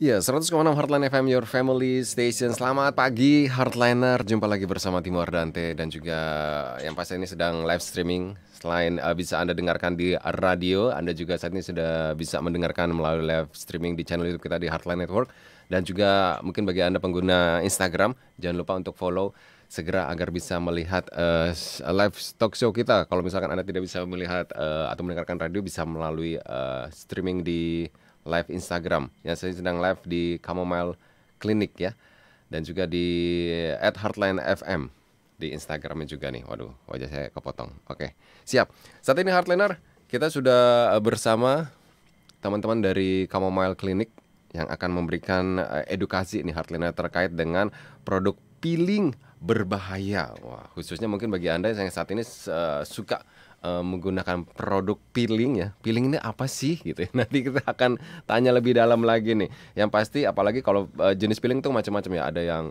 Ya, 100,6 Heartline FM, your family station. Selamat pagi, Heartliner. Jumpa lagi bersama Timo Ardante dan juga yang pasti ini sedang live streaming. Selain bisa Anda dengarkan di radio, Anda juga saat ini sudah bisa mendengarkan melalui live streaming di channel YouTube kita di Heartline Network. Dan juga mungkin bagi Anda pengguna Instagram, jangan lupa untuk follow segera agar bisa melihat live talk show kita. Kalau misalkan Anda tidak bisa melihat atau mendengarkan radio, bisa melalui streaming di live Instagram. Ya, saya sedang live di Chamomile Clinic ya. Dan juga di @heartline_fm di Instagramnya juga nih. Waduh, wajah saya kepotong. Oke, siap. Saat ini Heartliner, kita sudah bersama teman-teman dari Chamomile Clinic yang akan memberikan edukasi nih Heartliner terkait dengan produk peeling berbahaya. Wah, khususnya mungkin bagi Anda yang saat ini suka menggunakan produk peeling ya. Peeling ini apa sih gitu ya. Nanti kita akan tanya lebih dalam lagi nih. Yang pasti apalagi kalau jenis peeling tuh macam-macam ya. Ada yang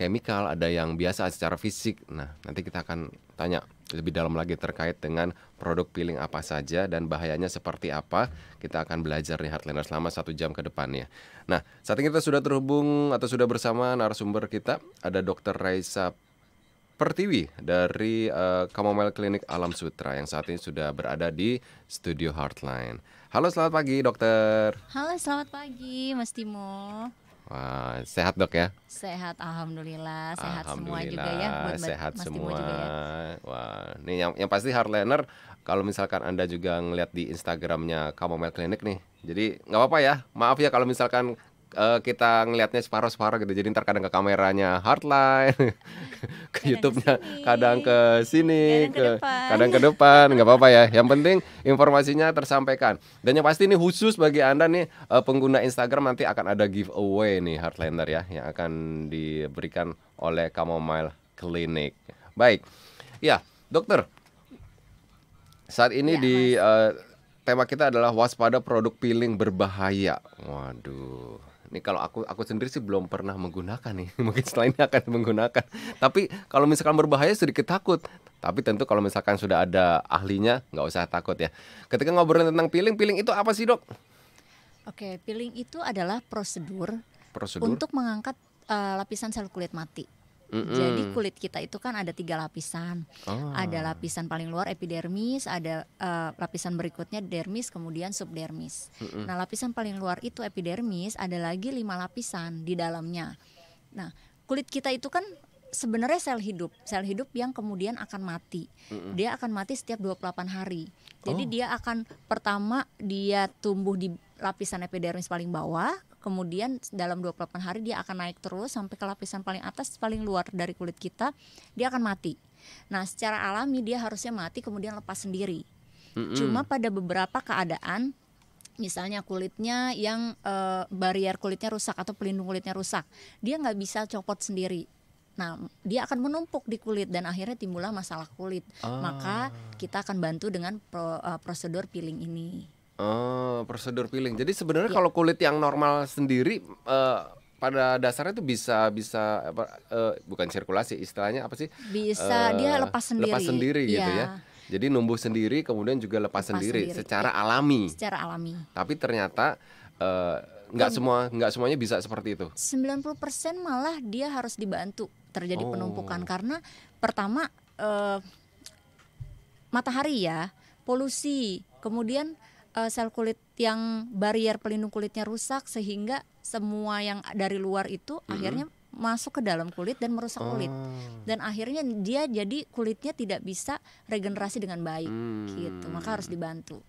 chemical, ada yang biasa secara fisik. Nah, nanti kita akan tanya lebih dalam lagi terkait dengan produk peeling apa saja dan bahayanya seperti apa. Kita akan belajar nih Heartliner selama 1 jam ke depannya. Nah, saat ini kita sudah terhubung atau sudah bersama narasumber kita. Ada Dr. Raisa Pertiwi dari Chamomile Clinic Alam Sutra yang saat ini sudah berada di studio Heartline. Halo, selamat pagi dokter. Halo, selamat pagi Mas Timo. Wah, sehat dok ya? Sehat, alhamdulillah. Sehat semua Alhamdulillah, juga ya buat sehat Mas Timo semua. juga ya. Wah, nih yang pasti Heartliner, kalau misalkan Anda juga ngeliat di Instagramnya Chamomile Clinic nih. Jadi nggak apa-apa ya, maaf ya kalau misalkan kita ngelihatnya separuh-separuh gitu. Jadi ntar kadang ke kameranya Heartline, ke YouTube-nya kadang ke sini, kadang ke depan, nggak apa-apa ya. Yang penting informasinya tersampaikan. Dan yang pasti ini khusus bagi Anda nih pengguna Instagram, nanti akan ada giveaway nih Heartliner ya, yang akan diberikan oleh Chamomile Clinic. Baik, ya dokter. Saat ini Ya, di Mas. tema kita adalah waspada produk peeling berbahaya. Waduh. Ini kalau aku sendiri sih belum pernah menggunakan nih. Mungkin setelah ini akan menggunakan. Tapi kalau misalkan berbahaya sedikit takut. Tapi tentu kalau misalkan sudah ada ahlinya, nggak usah takut ya. Ketika ngobrolin tentang peeling, peeling itu apa sih dok? Oke, peeling itu adalah prosedur Prosedur? untuk mengangkat lapisan sel kulit mati. Jadi kulit kita itu kan ada 3 lapisan. Ada lapisan paling luar epidermis, ada lapisan berikutnya dermis, kemudian subdermis. Nah, lapisan paling luar itu epidermis, ada lagi 5 lapisan di dalamnya. Nah, kulit kita itu kan sebenarnya sel hidup yang kemudian akan mati. Dia akan mati setiap 28 hari. Jadi dia akan pertama dia tumbuh di lapisan epidermis paling bawah, kemudian dalam 28 hari dia akan naik terus sampai ke lapisan paling atas, paling luar dari kulit kita, dia akan mati. Nah, secara alami dia harusnya mati kemudian lepas sendiri. Cuma pada beberapa keadaan, misalnya kulitnya yang barrier kulitnya rusak atau pelindung kulitnya rusak, dia nggak bisa copot sendiri. Nah, dia akan menumpuk di kulit dan akhirnya timbullah masalah kulit. Maka kita akan bantu dengan prosedur peeling ini. Prosedur peeling. Jadi sebenarnya Ya. kalau kulit yang normal sendiri pada dasarnya itu bisa apa, bukan sirkulasi, istilahnya apa sih? Bisa dia lepas sendiri. Lepas sendiri gitu ya. Iya. Jadi numbuh sendiri kemudian juga lepas sendiri secara alami. Secara alami. Tapi ternyata nggak semuanya bisa seperti itu. 90% malah dia harus dibantu terjadi penumpukan karena pertama matahari ya, polusi, kemudian sel kulit yang barrier pelindung kulitnya rusak sehingga semua yang dari luar itu akhirnya masuk ke dalam kulit dan merusak kulit. Dan akhirnya dia jadi kulitnya tidak bisa regenerasi dengan baik gitu. Maka harus dibantu.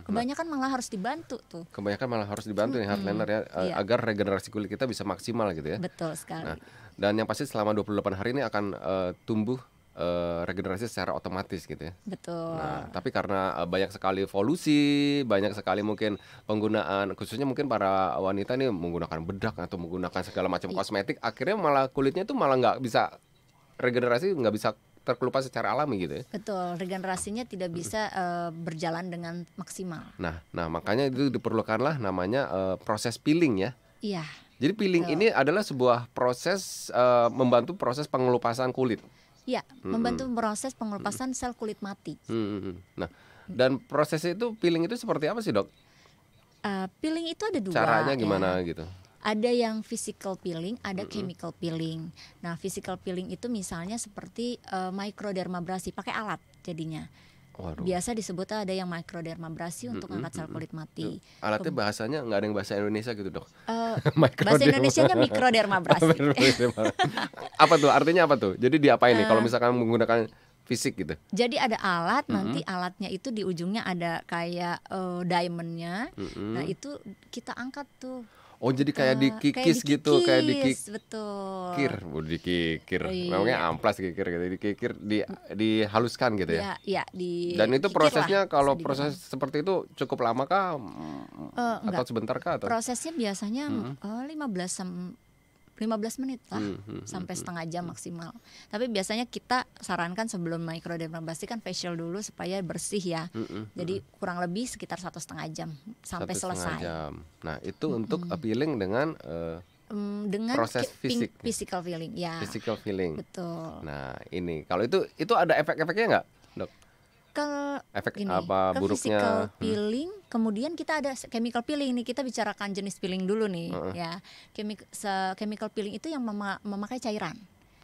Kebanyakan malah harus dibantu tuh. Kebanyakan malah harus dibantu nih Heartliner ya, Iya. agar regenerasi kulit kita bisa maksimal gitu ya. Betul sekali. Nah, dan yang pasti selama 28 hari ini akan tumbuh regenerasi secara otomatis gitu ya. Betul. Nah, tapi karena banyak sekali polusi, banyak sekali mungkin penggunaan, khususnya mungkin para wanita nih menggunakan bedak atau menggunakan segala macam kosmetik, akhirnya malah kulitnya tuh malah nggak bisa regenerasi, nggak bisa terkelupas secara alami gitu ya. Betul, regenerasinya tidak bisa berjalan dengan maksimal. Nah, makanya itu diperlukanlah namanya proses peeling ya. Iya. Jadi peeling ini adalah sebuah proses membantu proses pengelupasan kulit. Ya, membantu proses pengelupasan sel kulit mati. Nah, dan prosesnya itu peeling itu seperti apa sih dok? Peeling itu ada 2. Caranya gimana ya. gitu? Ada yang physical peeling, ada chemical peeling. Nah, physical peeling itu misalnya seperti microdermabrasi, pakai alat jadinya. Waduh. Biasa disebut ada yang microdermabrasi untuk angkat sel kulit mati. Alatnya bahasanya nggak ada yang bahasa Indonesia gitu, Dok? Bahasa Indonesianya mikrodermabrasi. Apa tuh? Artinya apa tuh? Jadi diapain nih kalau misalkan menggunakan fisik gitu? Jadi ada alat, nanti alatnya itu di ujungnya ada kayak diamondnya. Nah, itu kita angkat tuh. Oh, jadi kayak dikikis gitu, kayak dikikis. Betul. Dikikir. Iya. Namanya amplas kikir gitu. Dikikir, dihaluskan gitu ya. Iya, Dan itu prosesnya kalau bisa proses seperti itu cukup lama kah? Atau enggak. sebentar kah atau? Prosesnya biasanya 15 menit lah, sampai setengah jam maksimal. Tapi biasanya kita sarankan sebelum microdermabrasi kan facial dulu supaya bersih ya. Jadi kurang lebih sekitar 1,5 jam sampai 1,5 selesai. jam. Nah, itu untuk peeling dengan dengan proses fisik. physical feeling ya. Physical feeling. Betul. Nah, ini kalau itu ada efek-efeknya nggak, Dok? Kalau Efek gini, apa ke buruknya? physical peeling, kemudian kita ada chemical peeling nih. Kita bicarakan jenis peeling dulu nih, ya. Chemical peeling itu yang memakai cairan.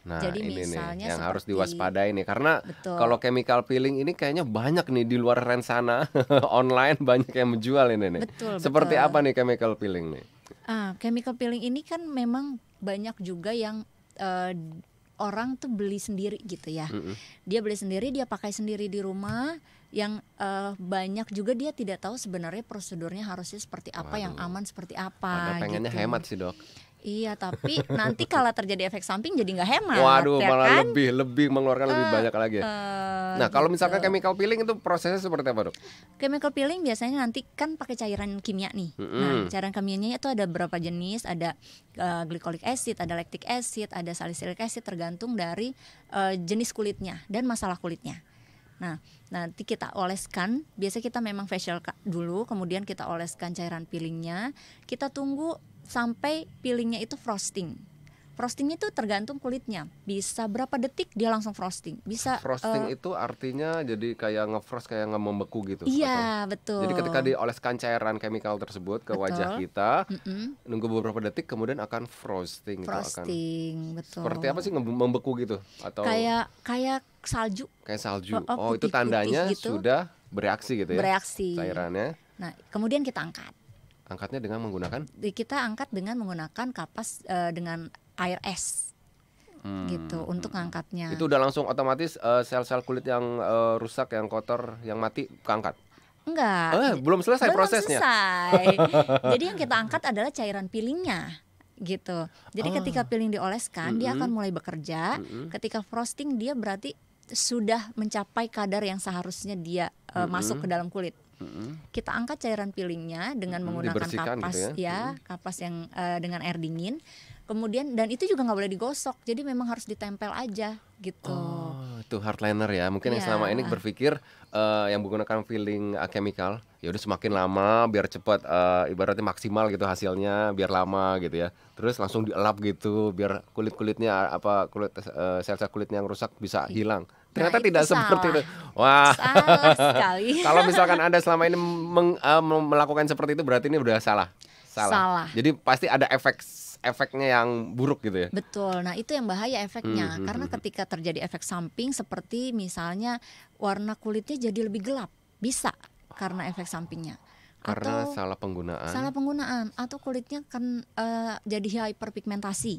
Nah, Jadi ini misalnya nih yang harus seperti- diwaspadai nih, karena Betul. kalau chemical peeling ini kayaknya banyak nih di luar sana online banyak yang menjual ini nih. Betul, Seperti betul. apa nih chemical peeling nih? Chemical peeling ini kan memang banyak juga yang orang tuh beli sendiri gitu ya. Dia beli sendiri, dia pakai sendiri di rumah. Yang banyak juga dia tidak tahu sebenarnya prosedurnya harusnya seperti apa, yang aman seperti apa. Padahal pengennya gitu. hemat sih, Dok. Iya, tapi nanti kalau terjadi efek samping jadi nggak hemat. Waduh, ya malah kan? lebih mengeluarkan lebih banyak lagi. Nah, kalau Gitu. misalkan chemical peeling itu prosesnya seperti apa, Dok? Chemical peeling biasanya nanti kan pakai cairan kimia nih. Nah, cairan kimianya itu ada berapa jenis, ada glycolic acid, ada lactic acid, ada salicylic acid, tergantung dari jenis kulitnya dan masalah kulitnya. Nah, nanti kita oleskan, biasa kita memang facial dulu, kemudian kita oleskan cairan peelingnya, kita tunggu sampai peelingnya itu frosting. Frostingnya itu tergantung kulitnya, bisa berapa detik dia langsung frosting, bisa Frosting itu artinya jadi kayak ngefrost, kayak nggak membeku gitu. iya, betul. Jadi ketika dioleskan cairan chemical tersebut ke wajah kita, nunggu beberapa detik kemudian akan frosting. Frosting, betul. Seperti apa sih membeku gitu? Atau Kayak salju. kayak salju? Oh, Itu putih-putih tandanya gitu. sudah bereaksi gitu ya? Bereaksi. Cairannya. Nah, kemudian kita angkat. Angkatnya dengan menggunakan? Kita angkat dengan menggunakan kapas dengan air es. Gitu untuk ngangkatnya. Itu udah langsung otomatis sel-sel kulit yang rusak, yang kotor, yang mati keangkat? Enggak. Belum selesai prosesnya? Selesai. Jadi yang kita angkat adalah cairan peelingnya. Gitu. Jadi ketika peeling dioleskan, dia akan mulai bekerja. Ketika frosting, dia berarti sudah mencapai kadar yang seharusnya dia masuk ke dalam kulit. Kita angkat cairan peelingnya dengan menggunakan Dibersihkan kapas gitu ya? kapas yang dengan air dingin. Kemudian dan itu juga nggak boleh digosok, jadi memang harus ditempel aja gitu. Itu hardliner ya. Mungkin yang Iya. selama ini berpikir yang menggunakan peeling chemical, ya udah semakin lama biar cepat, ibaratnya maksimal gitu hasilnya, biar lama gitu ya. Terus langsung dielap gitu biar kulit-kulitnya sel-sel kulitnya yang rusak bisa hilang. Ternyata itu tidak seperti salah. itu. Wah. Salah sekali. Kalau misalkan Anda selama ini melakukan seperti itu, berarti ini udah salah. Salah. Jadi pasti ada efeknya yang buruk gitu ya. Betul. Nah, itu yang bahaya efeknya. Karena ketika terjadi efek samping seperti misalnya warna kulitnya jadi lebih gelap, bisa karena efek sampingnya. Karena Atau salah penggunaan. salah penggunaan atau kulitnya kan jadi hyperpigmentasi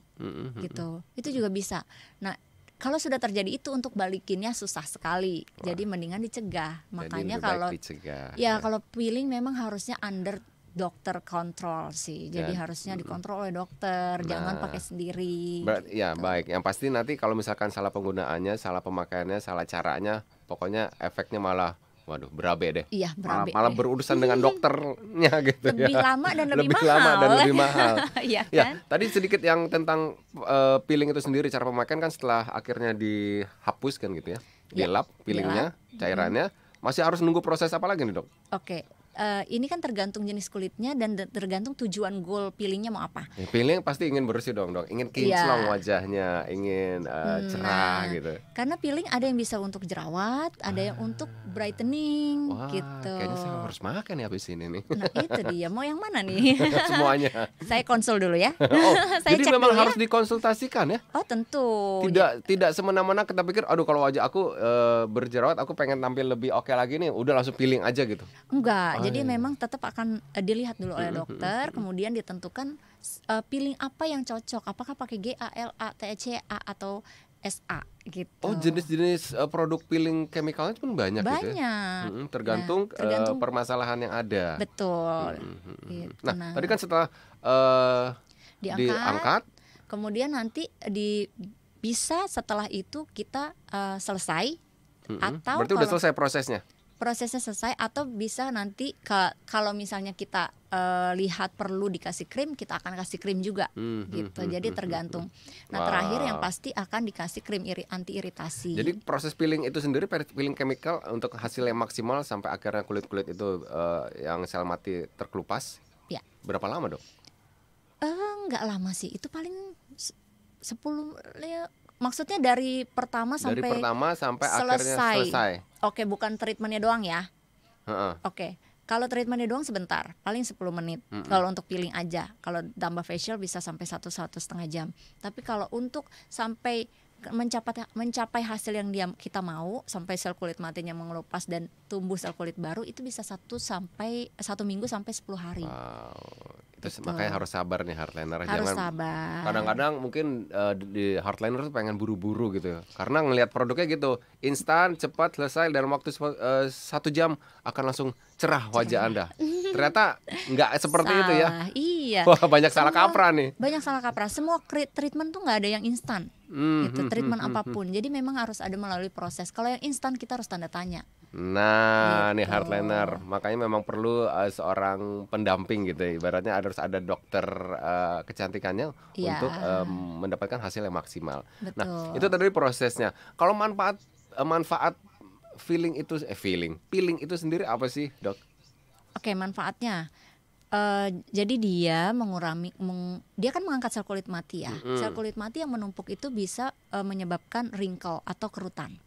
gitu. Itu juga bisa. Nah, kalau sudah terjadi itu untuk balikinnya susah sekali. Jadi mendingan dicegah. Makanya Jadi lebih baik kalau dicegah. kalau peeling memang harusnya under dokter kontrol sih. Jadi harusnya dikontrol oleh dokter, jangan pakai sendiri. Ya baik, yang pasti nanti kalau misalkan salah penggunaannya, salah pemakaiannya, salah caranya, pokoknya efeknya malah waduh berabe deh. Iya, berabe malah deh. berurusan dengan dokternya gitu Lebih ya. lama dan lebih mahal. lama dan lebih mahal. Iya Ya, kan? tadi sedikit yang tentang peeling itu sendiri, cara pemakaian kan setelah akhirnya dihapus kan gitu ya. Dilap peelingnya, cairannya, masih harus nunggu proses apa lagi nih, Dok? Oke. ini kan tergantung jenis kulitnya dan tergantung tujuan goal peelingnya mau apa. Ya, peeling pasti ingin bersih dong, ingin kinclong wajahnya, ingin cerah gitu. Karena peeling ada yang bisa untuk jerawat, ada yang untuk brightening. Wah, gitu. Kayaknya saya harus makan ya habis ini nih. Nah itu dia, mau yang mana nih? Semuanya. Saya konsul dulu ya. Saya jadi memang harus dikonsultasikan ya? Oh tentu. Tidak semena-mena kita pikir, aduh kalau wajah aku berjerawat, aku pengen tampil lebih oke lagi nih, udah langsung peeling aja gitu. Enggak, jadi memang tetap akan dilihat dulu oleh dokter, kemudian ditentukan peeling apa yang cocok, apakah pakai GA, LA, TCA atau SA gitu. Oh, jenis-jenis produk peeling chemicalnya pun banyak gitu ya? Tergantung permasalahan yang ada. Betul. Gitu. Nah, tadi kan setelah diangkat, kemudian nanti bisa setelah itu kita selesai atau berarti udah selesai prosesnya selesai, atau bisa nanti kalau misalnya kita lihat perlu dikasih krim, kita akan kasih krim juga gitu. Jadi tergantung. Nah, terakhir yang pasti akan dikasih krim anti iritasi. Jadi proses peeling itu sendiri, peeling chemical untuk hasil yang maksimal sampai akhirnya kulit itu yang sel mati terkelupas. Ya. Berapa lama, Dok? Nggak lama sih. Itu paling 10 ya. Maksudnya dari pertama sampai akhirnya selesai. Oke, bukan treatmentnya doang ya. Oke, kalau treatmentnya doang sebentar, paling 10 menit. Kalau untuk peeling aja, kalau tambah facial bisa sampai 1,5 jam. Tapi kalau untuk sampai mencapai hasil yang kita mau, sampai sel kulit matinya mengelupas dan tumbuh sel kulit baru, itu bisa 1 minggu sampai 10 hari. Wow. Terus makanya harus sabar nih hardliner. Harus sabar. Kadang-kadang mungkin di hardliner tuh pengen buru-buru gitu ya. Karena ngelihat produknya gitu, instan, cepat, selesai dalam waktu 1 jam akan langsung cerah wajah Anda. Ternyata nggak seperti itu ya. Iya. Wah, banyak salah kaprah nih. Banyak salah kaprah. Semua treatment tuh nggak ada yang instan. Gitu, treatment apapun. Jadi memang harus ada melalui proses. Kalau yang instan kita harus tanda tanya. Nah, nih hardliner, makanya memang perlu seorang pendamping gitu. Ibaratnya harus ada dokter kecantikannya untuk mendapatkan hasil yang maksimal. Betul. Nah, itu tadi prosesnya. Kalau manfaat peeling itu sendiri apa sih, Dok? Oke, manfaatnya. Jadi dia dia kan mengangkat sel kulit mati ya. Sel kulit mati yang menumpuk itu bisa menyebabkan wrinkle atau kerutan.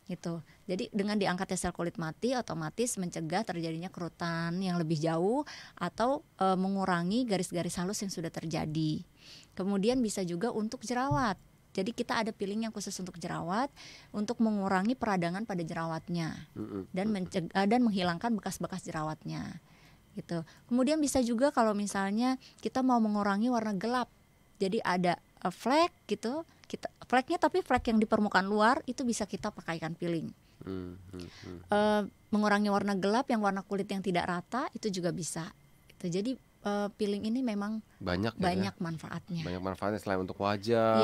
Gitu. Jadi dengan diangkatnya sel kulit mati otomatis mencegah terjadinya kerutan yang lebih jauh atau mengurangi garis-garis halus yang sudah terjadi. Kemudian bisa juga untuk jerawat. Jadi kita ada peeling yang khusus untuk jerawat, untuk mengurangi peradangan pada jerawatnya dan dan menghilangkan bekas-bekas jerawatnya. Gitu. Kemudian bisa juga kalau misalnya kita mau mengurangi warna gelap. Jadi ada flek gitu. Fleknya tapi flek yang di permukaan luar itu bisa kita pakaikan peeling. Mengurangi warna gelap, yang warna kulit yang tidak rata itu juga bisa. Jadi peeling ini memang banyak manfaatnya. Banyak manfaatnya selain untuk wajah,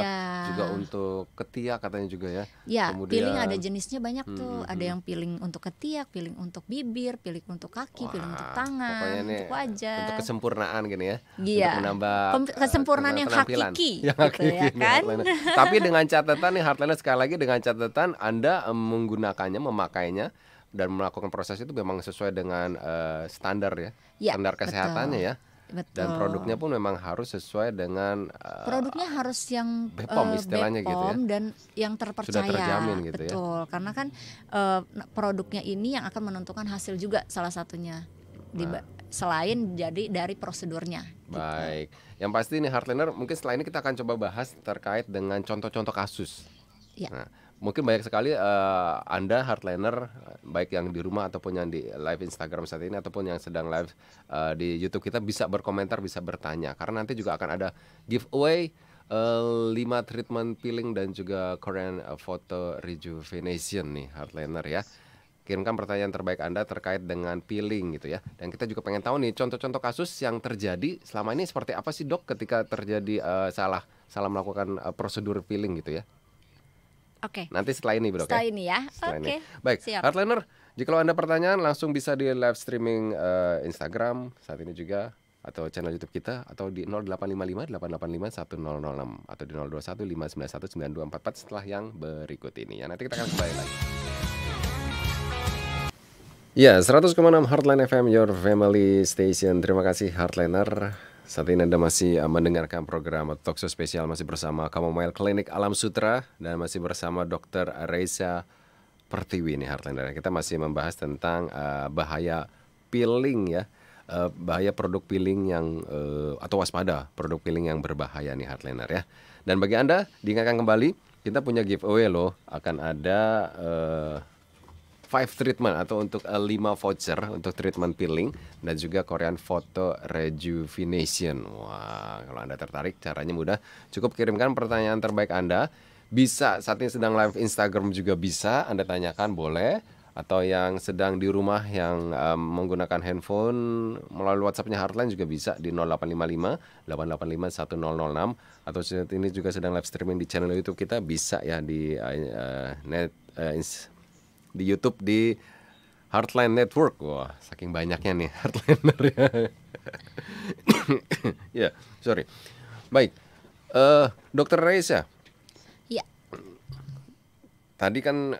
juga untuk ketiak katanya juga ya. Ya, peeling ada jenisnya banyak tuh. Ada yang peeling untuk ketiak, peeling untuk bibir, peeling untuk kaki, peeling untuk tangan, untuk wajah. Untuk kesempurnaan gini ya. Iya. Untuk menambah kesempurnaan yang hakiki, gitu ya kan. Tapi dengan catatan nih hardliner, sekali lagi dengan catatan Anda memakainya dan melakukan proses itu memang sesuai dengan standar ya, standar kesehatannya ya. Betul. Dan produknya pun memang harus sesuai dengan produknya harus yang BPOM istilahnya gitu ya, dan yang terpercaya. Sudah terjamin gitu. Betul, karena kan produknya ini yang akan menentukan hasil juga salah satunya selain jadi dari prosedurnya. Baik, yang pasti nih hardliner, mungkin setelah ini kita akan coba bahas terkait dengan contoh-contoh kasus. Nah, mungkin banyak sekali Anda hardliner, baik yang di rumah ataupun yang di live Instagram saat ini ataupun yang sedang live di YouTube kita, bisa berkomentar, bisa bertanya. Karena nanti juga akan ada giveaway 5 treatment peeling dan juga Korean photo rejuvenation nih hardliner ya. Kirimkan pertanyaan terbaik Anda terkait dengan peeling gitu ya. Dan kita juga pengen tahu nih contoh-contoh kasus yang terjadi selama ini seperti apa sih, Dok, ketika terjadi salah melakukan prosedur peeling gitu ya. Oke. Nanti setelah ini, Bro. Setelah ini ya. Oke. Baik, hardliner, jika Anda pertanyaan langsung bisa di live streaming Instagram saat ini juga, atau channel YouTube kita, atau di 0855 885 1006 atau di 021 591 9244 setelah yang berikut ini ya. Nanti kita akan kembali lagi. Ya, 100,6 Heartline FM, your family station. Terima kasih Heartliner. Saat ini Anda masih mendengarkan program Talkshow spesial masih bersama Chamomile Klinik Alam Sutra dan masih bersama Dr. Reza Pertiwi nih Heartliner. Kita masih membahas tentang bahaya peeling ya. Bahaya produk peeling yang atau waspada produk peeling yang berbahaya nih Heartliner ya. Dan bagi Anda diingatkan kembali, kita punya giveaway loh. Akan ada 5 treatment atau untuk 5 voucher untuk treatment peeling dan juga Korean Photo Rejuvenation. Wah, kalau Anda tertarik caranya mudah. Cukup kirimkan pertanyaan terbaik Anda. Bisa saat ini sedang live Instagram juga bisa Anda tanyakan boleh. Atau yang sedang di rumah yang menggunakan handphone melalui WhatsApp-nya Heartline juga bisa di 0855 885 1006. Atau saat ini juga sedang live streaming di channel YouTube kita bisa ya di di YouTube di Heartline Network. Wah, saking banyaknya nih Heartliner ya. Ya, sorry. Baik, Dokter Reza. Ya. Tadi kan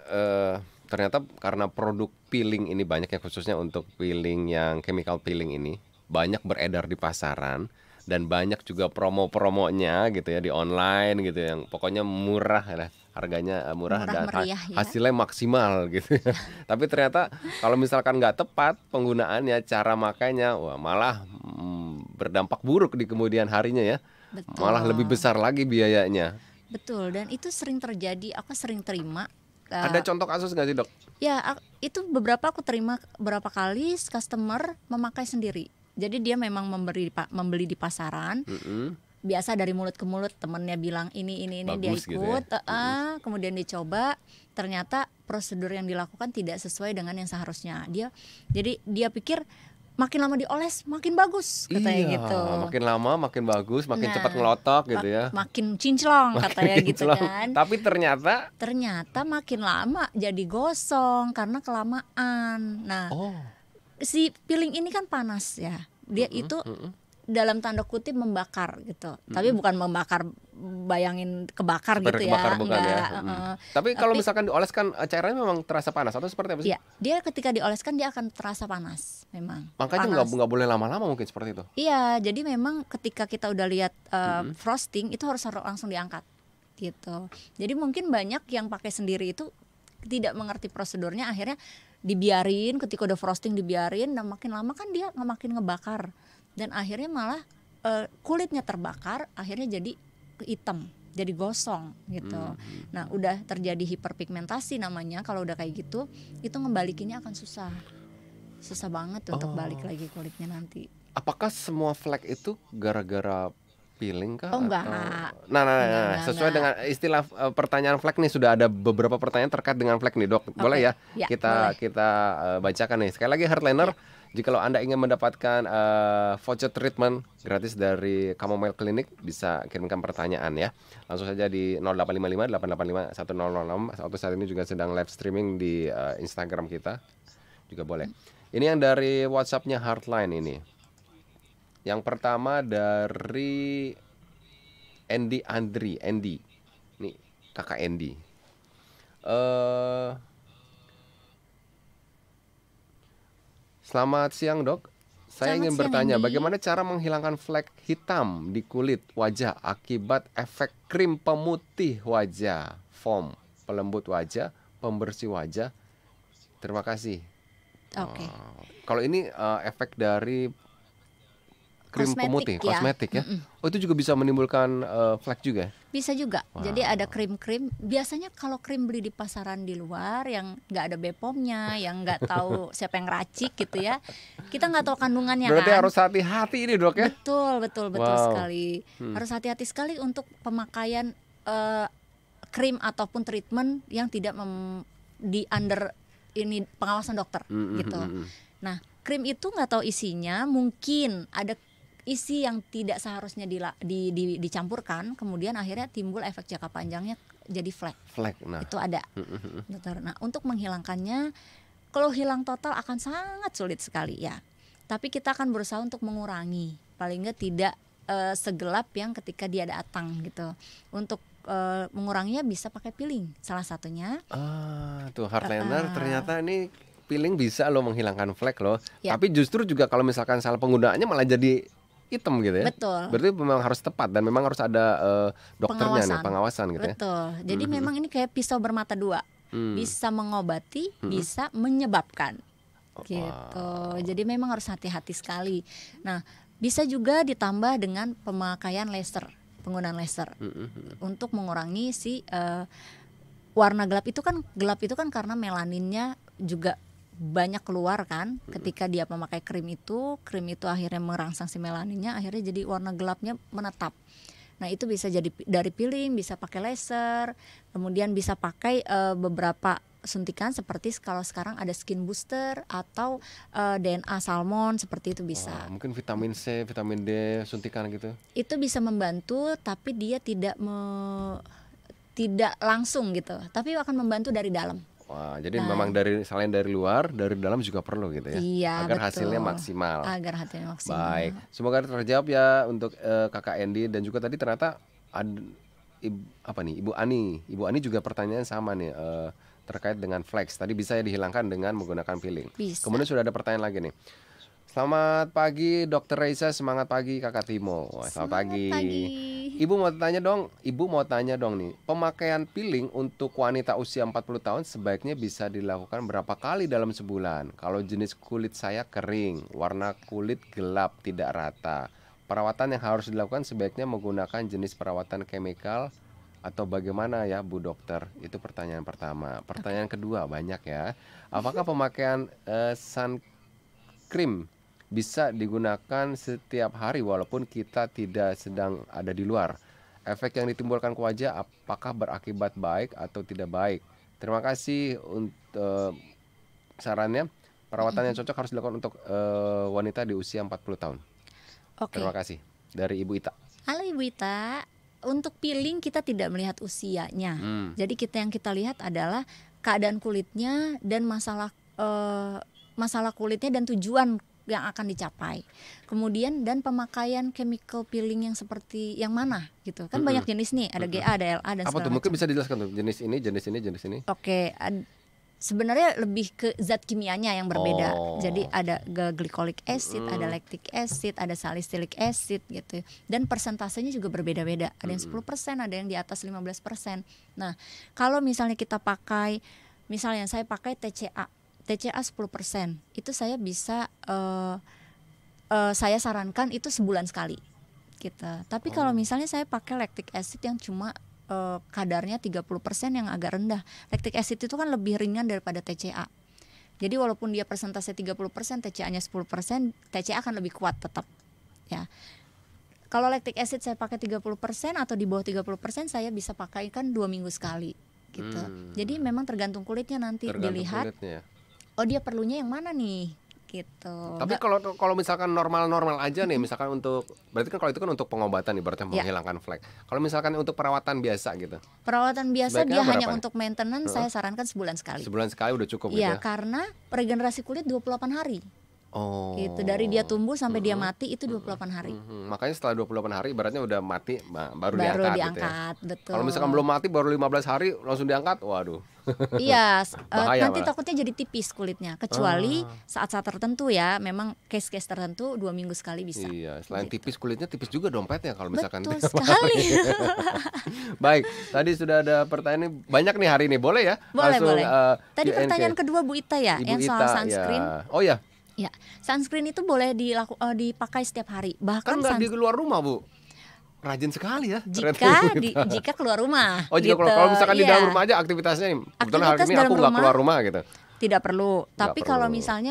ternyata karena produk peeling ini banyak ya, khususnya untuk peeling yang chemical peeling ini banyak beredar di pasaran. Dan banyak juga promo-promonya gitu ya di online gitu yang pokoknya murah ya, harganya murah dan meriah, ya. hasilnya maksimal gitu ya. Tapi ternyata kalau misalkan nggak tepat penggunaannya, cara makainya, wah malah berdampak buruk di kemudian harinya ya. Betul. Malah lebih besar lagi biayanya. Betul, dan itu sering terjadi, aku sering terima. Ada contoh kasus nggak sih dok? Ya, itu beberapa aku terima berapa kali customer memakai sendiri. Jadi dia memang membeli di pasaran. Biasa dari mulut ke mulut temennya bilang ini bagus, dia ikut, gitu ya? kemudian dicoba, ternyata prosedur yang dilakukan tidak sesuai dengan yang seharusnya. Jadi dia pikir makin lama dioles makin bagus katanya gitu. Makin lama makin bagus, makin cepat ngelotok gitu ya. Makin cinclong katanya gitu kan. Tapi ternyata makin lama jadi gosong karena kelamaan. Nah, si peeling ini kan panas ya. Dia itu dalam tanda kutip membakar gitu. Tapi bukan membakar bayangin kebakar seperti gitu ya. kebakar bukan ya. Tapi kalau misalkan dioleskan cairannya memang terasa panas atau seperti apa sih? Iya, dia ketika dioleskan dia akan terasa panas memang. Makanya nggak boleh lama-lama mungkin seperti itu. Iya, jadi memang ketika kita udah lihat frosting itu harus langsung diangkat gitu. Jadi mungkin banyak yang pakai sendiri itu tidak mengerti prosedurnya, akhirnya dibiarin, ketika udah frosting dibiarin, dan makin lama kan dia makin ngebakar dan akhirnya malah kulitnya terbakar, akhirnya jadi hitam, jadi gosong gitu. Nah, udah terjadi hiperpigmentasi namanya. Kalau udah kayak gitu, itu ngembalikinnya akan susah banget untuk balik lagi kulitnya nanti. Apakah semua flek itu gara-gara peeling kah? Enggak. Nah, sesuai dengan istilah pertanyaan flek nih, sudah ada beberapa pertanyaan terkait dengan flek nih dok. Boleh ya? Kita bacakan nih. Sekali lagi Heartliner, jika Anda ingin mendapatkan voucher treatment gratis dari Chamomile Clinic, bisa kirimkan pertanyaan ya. Langsung saja di 0855 885 1006 atau saat ini juga sedang live streaming di Instagram kita. Juga boleh. Ini yang dari WhatsApp-nya Heartline ini. Yang pertama dari Andy. Nih, kakak Andy. Selamat siang dok. Saya ingin bertanya, bagaimana cara menghilangkan flek hitam di kulit wajah akibat efek krim pemutih wajah, foam, pelembut wajah, pembersih wajah. Terima kasih. Oke. Kalau ini efek dari krim pemutih, kosmetik ya. Oh, itu juga bisa menimbulkan flek juga? Bisa juga. Jadi ada krim-krim. Biasanya kalau krim beli di pasaran di luar yang nggak ada BPOM-nya, yang nggak tahu siapa yang racik gitu ya, kita nggak tahu kandungannya. Berarti kan harus hati-hati ini dok ya? Betul sekali. Harus hati-hati sekali untuk pemakaian krim ataupun treatment yang tidak di under ini pengawasan dokter gitu. Nah, krim itu nggak tahu isinya, mungkin ada isi yang tidak seharusnya dicampurkan, kemudian akhirnya timbul efek jangka panjangnya jadi flek. Nah. Itu ada. Nah, untuk menghilangkannya, kalau hilang total akan sangat sulit sekali ya. Tapi kita akan berusaha untuk mengurangi, paling nggak tidak segelap yang ketika dia datang gitu. Untuk menguranginya bisa pakai peeling salah satunya. Tuh Heartliner ternyata ini peeling bisa loh menghilangkan flek loh. Ya. Tapi justru juga kalau misalkan salah penggunaannya malah jadi hitam gitu ya. Betul. Berarti memang harus tepat dan memang harus ada dokternya nih, pengawasan gitu ya. Betul. Jadi memang ini kayak pisau bermata dua. Bisa mengobati, bisa menyebabkan. Gitu. Jadi memang harus hati-hati sekali. Nah, bisa juga ditambah dengan pemakaian laser, penggunaan laser untuk mengurangi si warna gelap itu kan karena melaninnya juga banyak keluar kan ketika dia memakai krim itu akhirnya merangsang si melaninnya, akhirnya jadi warna gelapnya menetap. Nah itu bisa jadi dari peeling, bisa pakai laser, kemudian bisa pakai beberapa suntikan seperti kalau sekarang ada skin booster atau DNA salmon, seperti itu bisa. Mungkin vitamin C, vitamin D, suntikan gitu. Itu bisa membantu, tapi dia tidak langsung gitu, tapi akan membantu dari dalam. Wah, jadi memang selain dari luar, dari dalam juga perlu gitu ya. Iya, agar betul. hasilnya maksimal. Agar hasilnya maksimal. Baik, semoga terjawab ya untuk Kakak Endi, dan juga tadi ternyata Ibu Ani. Ibu Ani juga pertanyaan sama nih terkait dengan flex. Tadi bisa ya dihilangkan dengan menggunakan peeling. Bisa. Kemudian sudah ada pertanyaan lagi nih. Selamat pagi Dokter Reisa, semangat pagi Kakak Timo. Wah, selamat pagi. Ibu mau tanya dong nih, pemakaian peeling untuk wanita usia 40 tahun sebaiknya bisa dilakukan berapa kali dalam sebulan? Kalau jenis kulit saya kering, warna kulit gelap, tidak rata. Perawatan yang harus dilakukan sebaiknya menggunakan jenis perawatan chemical atau bagaimana ya Bu Dokter? Itu pertanyaan pertama. Pertanyaan kedua, banyak ya. Apakah pemakaian sun cream bisa digunakan setiap hari walaupun kita tidak sedang ada di luar? Efek yang ditimbulkan ke wajah apakah berakibat baik atau tidak baik? Terima kasih untuk sarannya. Perawatan yang cocok harus dilakukan untuk wanita di usia 40 tahun. Oke. Terima kasih. Dari Ibu Ita. Halo Ibu Ita. Untuk peeling kita tidak melihat usianya. Jadi yang kita lihat adalah keadaan kulitnya dan masalah kulitnya dan tujuan yang akan dicapai. Kemudian dan pemakaian chemical peeling yang seperti yang mana gitu. Kan banyak jenis nih, ada GA, ada LA dan apa tuh? Mungkin bisa dijelaskan tuh jenis ini. Oke, sebenarnya lebih ke zat kimianya yang berbeda. Jadi ada glycolic acid, ada lactic acid, ada salicylic acid gitu. Dan persentasenya juga berbeda-beda. Ada yang 10%, ada yang di atas 15%. Nah, kalau misalnya kita pakai, misalnya saya pakai TCA 10%, itu saya bisa saya sarankan itu sebulan sekali gitu. Tapi kalau misalnya saya pakai lactic acid yang cuma kadarnya 30% yang agak rendah. Lactic acid itu kan lebih ringan daripada TCA. Jadi walaupun dia persentase 30%, TCA-nya 10%, TCA akan lebih kuat tetap ya. Kalau lactic acid saya pakai 30% atau di bawah 30%, saya bisa pakai kan 2 minggu sekali gitu. Jadi memang tergantung kulitnya nanti dilihat. Kulitnya. Oh dia perlunya yang mana nih gitu. Tapi kalau misalkan normal aja nih, misalkan untuk, berarti kan kalau itu kan untuk pengobatan ibaratnya menghilangkan flek. Kalau misalkan untuk perawatan biasa gitu. Perawatan biasa dia hanya untuk maintenance, saya sarankan sebulan sekali. Sebulan sekali udah cukup gitu ya. Karena regenerasi kulit 28 hari. Gitu, dari dia tumbuh sampai dia mati itu 28 hari. Makanya setelah 28 hari ibaratnya udah mati baru diangkat gitu ya. Betul. Kalau misalkan belum mati baru 15 hari langsung diangkat, waduh. Iya, nanti takutnya jadi tipis kulitnya. Kecuali saat-saat tertentu ya, memang case-case tertentu 2 minggu sekali bisa. Iya, selain gitu. Tipis kulitnya tipis juga dompetnya kalau misalkan. Betul sekali. Baik, tadi sudah ada pertanyaan banyak nih hari ini, boleh ya? Boleh. Tadi pertanyaan kedua Bu Ita ya, yang soal sunscreen. Ya. Oh ya. Ya, sunscreen itu boleh dipakai setiap hari. Bahkan kan nggak di luar rumah Bu. Rajin sekali ya. Jika keluar rumah. Oh jika gitu. Kalau misalkan di dalam rumah aja aktivitasnya nih. Kebetulan hari ini aku nggak keluar rumah gitu. Tidak perlu. Tapi kalau misal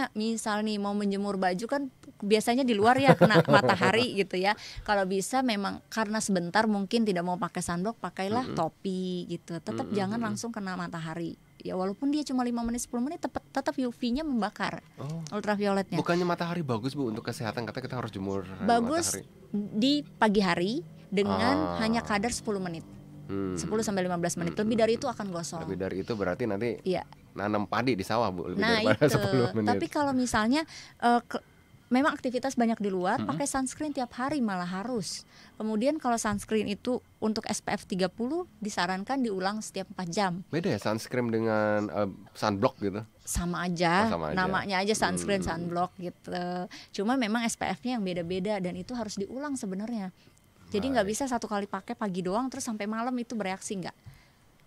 nih mau menjemur baju kan biasanya di luar ya kena matahari gitu ya. Kalau bisa memang karena sebentar mungkin tidak mau pakai sunblock, pakailah topi gitu. Tetap jangan langsung kena matahari. Ya walaupun dia cuma 5 menit 10 menit tetap UV-nya membakar. Ultravioletnya. Bukannya matahari bagus Bu untuk kesehatan, katanya kita harus jemur bagus matahari. Di pagi hari dengan hanya kadar 10 menit. 10 sampai 15 menit. Lebih dari itu akan gosong. Lebih dari itu berarti nanti nanam padi di sawah Bu, lebih nah daripada itu. 10 menit. Tapi kalau misalnya memang aktivitas banyak di luar, pakai sunscreen tiap hari malah harus. Kemudian kalau sunscreen itu untuk SPF 30 disarankan diulang setiap 4 jam. Beda ya sunscreen dengan sunblock gitu? Sama aja, sama aja. namanya aja sunscreen, sunblock gitu. Cuma memang SPF-nya yang beda-beda dan itu harus diulang sebenarnya. Jadi nggak bisa satu kali pakai pagi doang terus sampai malam itu bereaksi, nggak.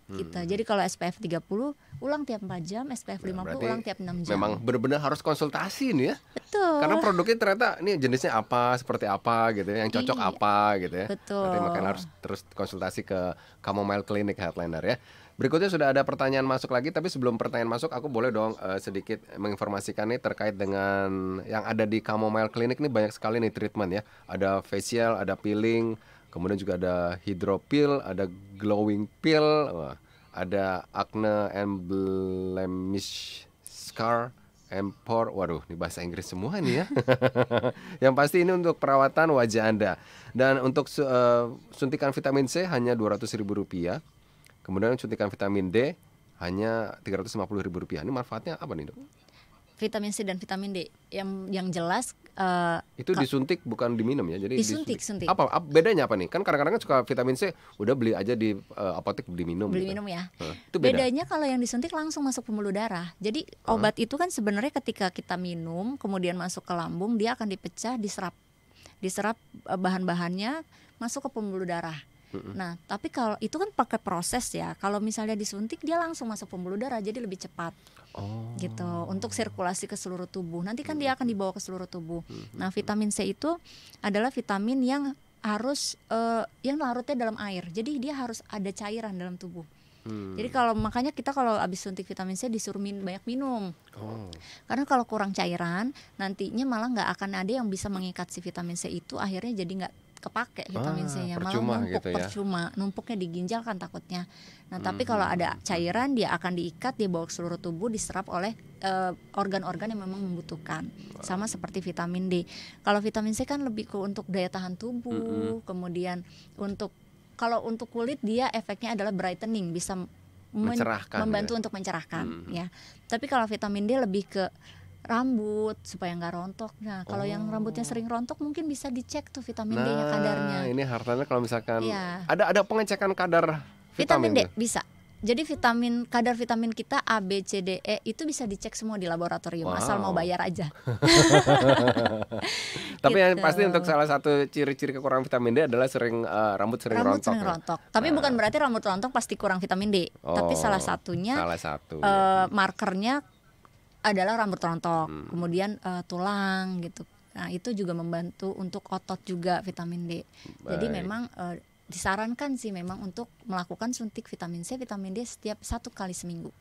Gitu. Jadi kalau SPF 30 ulang tiap 4 jam, SPF 50 ulang tiap 6 jam. Memang benar-benar harus konsultasi nih ya. Betul. Karena produknya ternyata ini jenisnya apa, seperti apa gitu ya, yang cocok apa gitu ya. Betul. Berarti makanya harus terus konsultasi ke Chamomile Clinic Heartliner ya. Berikutnya sudah ada pertanyaan masuk lagi, tapi sebelum pertanyaan masuk aku boleh dong sedikit menginformasikan nih terkait dengan yang ada di Chamomile Clinic. Nih banyak sekali nih treatment ya. Ada facial, ada peeling, kemudian juga ada hydropeel, ada glowing peel, ada acne and blemish scar and pore. Waduh, ini bahasa Inggris semua nih ya. Yang pasti ini untuk perawatan wajah Anda. Dan untuk suntikan vitamin C hanya Rp200.000. Kemudian suntikan vitamin D hanya Rp350.000. Ini manfaatnya apa nih, Dok? Vitamin C dan vitamin D yang jelas itu disuntik bukan diminum ya. Jadi disuntik. Apa bedanya apa nih? Kan kadang-kadang suka vitamin C udah beli aja di apotek diminum. Beli gitu. minum ya. Itu beda. Bedanya kalau yang disuntik langsung masuk pembuluh darah. Jadi obat itu kan sebenarnya ketika kita minum kemudian masuk ke lambung dia akan dipecah, diserap bahan-bahannya masuk ke pembuluh darah. Nah, tapi kalau itu kan pakai proses ya. Kalau misalnya disuntik dia langsung masuk pembuluh darah, jadi lebih cepat. Gitu. Untuk sirkulasi ke seluruh tubuh. Nanti kan dia akan dibawa ke seluruh tubuh. Nah, vitamin C itu adalah vitamin yang harus yang larutnya dalam air. Jadi dia harus ada cairan dalam tubuh. Jadi makanya kita kalau habis suntik vitamin C disuruh banyak minum. Karena kalau kurang cairan, nantinya malah nggak akan ada yang bisa mengikat si vitamin C itu, akhirnya jadi nggak kepake vitamin C-nya, malah numpuk gitu ya? Percuma, numpuknya di ginjal kan takutnya. Nah tapi kalau ada cairan dia akan diikat, dia bawa ke seluruh tubuh, diserap oleh organ-organ yang memang membutuhkan. Sama seperti vitamin D. Kalau vitamin C kan lebih ke untuk daya tahan tubuh, kemudian kalau untuk kulit dia efeknya adalah brightening, bisa membantu ya? Untuk mencerahkan ya. Tapi kalau vitamin D lebih ke rambut supaya nggak rontok. Nah kalau yang rambutnya sering rontok mungkin bisa dicek tuh vitamin D-nya kadarnya. Ini Heartliner kalau misalkan ada pengecekan kadar vitamin D bisa. Jadi kadar vitamin kita A, B, C, D, E itu bisa dicek semua di laboratorium, asal mau bayar aja. Tapi yang pasti untuk salah satu ciri-ciri kekurangan vitamin D adalah rambut sering rontok. Tapi bukan berarti rambut rontok pasti kurang vitamin D. Tapi salah satunya markernya adalah rambut rontok, kemudian tulang gitu. Nah itu juga membantu untuk otot juga vitamin D. Jadi memang disarankan sih memang untuk melakukan suntik vitamin C, vitamin D setiap 1 kali seminggu.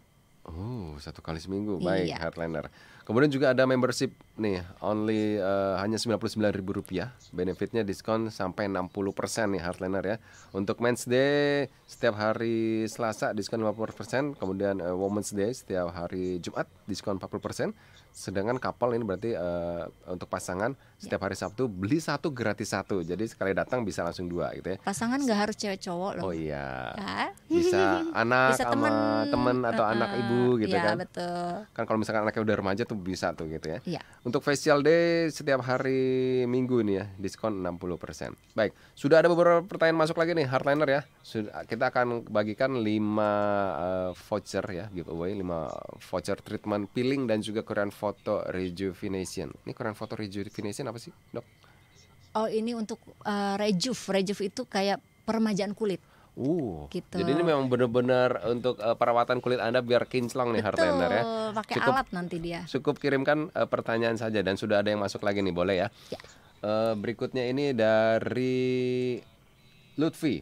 1 kali seminggu, baik Heartliner. Kemudian juga ada membership nih, only hanya Rp99.000. Benefitnya diskon sampai 60% nih Heartliner ya. Untuk Men's Day setiap hari Selasa diskon 50%, kemudian Women's Day setiap hari Jumat diskon 40%. Sedangkan couple ini berarti untuk pasangan setiap hari Sabtu beli 1 gratis 1. Jadi sekali datang bisa langsung 2 gitu ya. Pasangan nggak harus cewek cowok loh. Oh iya. Bisa anak bisa sama temen atau anak ibu gitu kan. Betul. Kan kalau misalkan anaknya udah remaja tuh bisa tuh gitu ya. Untuk facial day setiap hari Minggu nih ya, diskon 60%. Baik, sudah ada beberapa pertanyaan masuk lagi nih Heartliner ya. Kita akan bagikan 5 voucher ya, giveaway 5 voucher treatment peeling dan juga Korean Photo Rejuvenation. Ini Korean Photo Rejuvenation apa sih, Dok? Oh, ini untuk Rejuve itu kayak peremajaan kulit. Gitu. Jadi ini memang benar-benar untuk perawatan kulit Anda biar kinclong nih Heartliner ya. Pakai alat nanti dia. Cukup kirimkan pertanyaan saja dan sudah ada yang masuk lagi nih, boleh ya? Berikutnya ini dari Lutfi.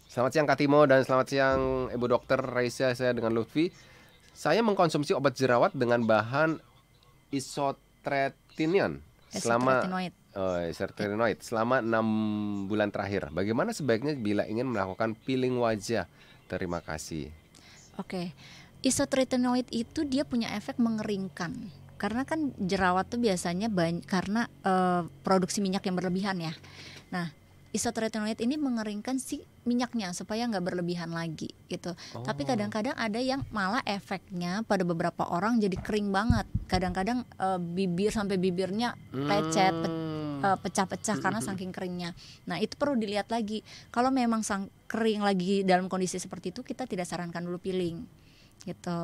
Selamat siang Kak Timo dan selamat siang Ibu Dokter Raisa. Saya dengan Lutfi. Saya mengkonsumsi obat jerawat dengan bahan isotretinoin selama 6 bulan terakhir. Bagaimana sebaiknya bila ingin melakukan peeling wajah? Terima kasih. Oke. Isotretinoin itu dia punya efek mengeringkan. Karena kan jerawat tuh biasanya karena produksi minyak yang berlebihan ya. Nah, isotretinoid ini mengeringkan si minyaknya supaya nggak berlebihan lagi gitu. Tapi kadang-kadang ada yang malah efeknya pada beberapa orang jadi kering banget. Kadang-kadang bibir sampai bibirnya lecet, pecah-pecah karena saking keringnya. Nah itu perlu dilihat lagi. Kalau memang kering lagi dalam kondisi seperti itu, kita tidak sarankan dulu peeling gitu.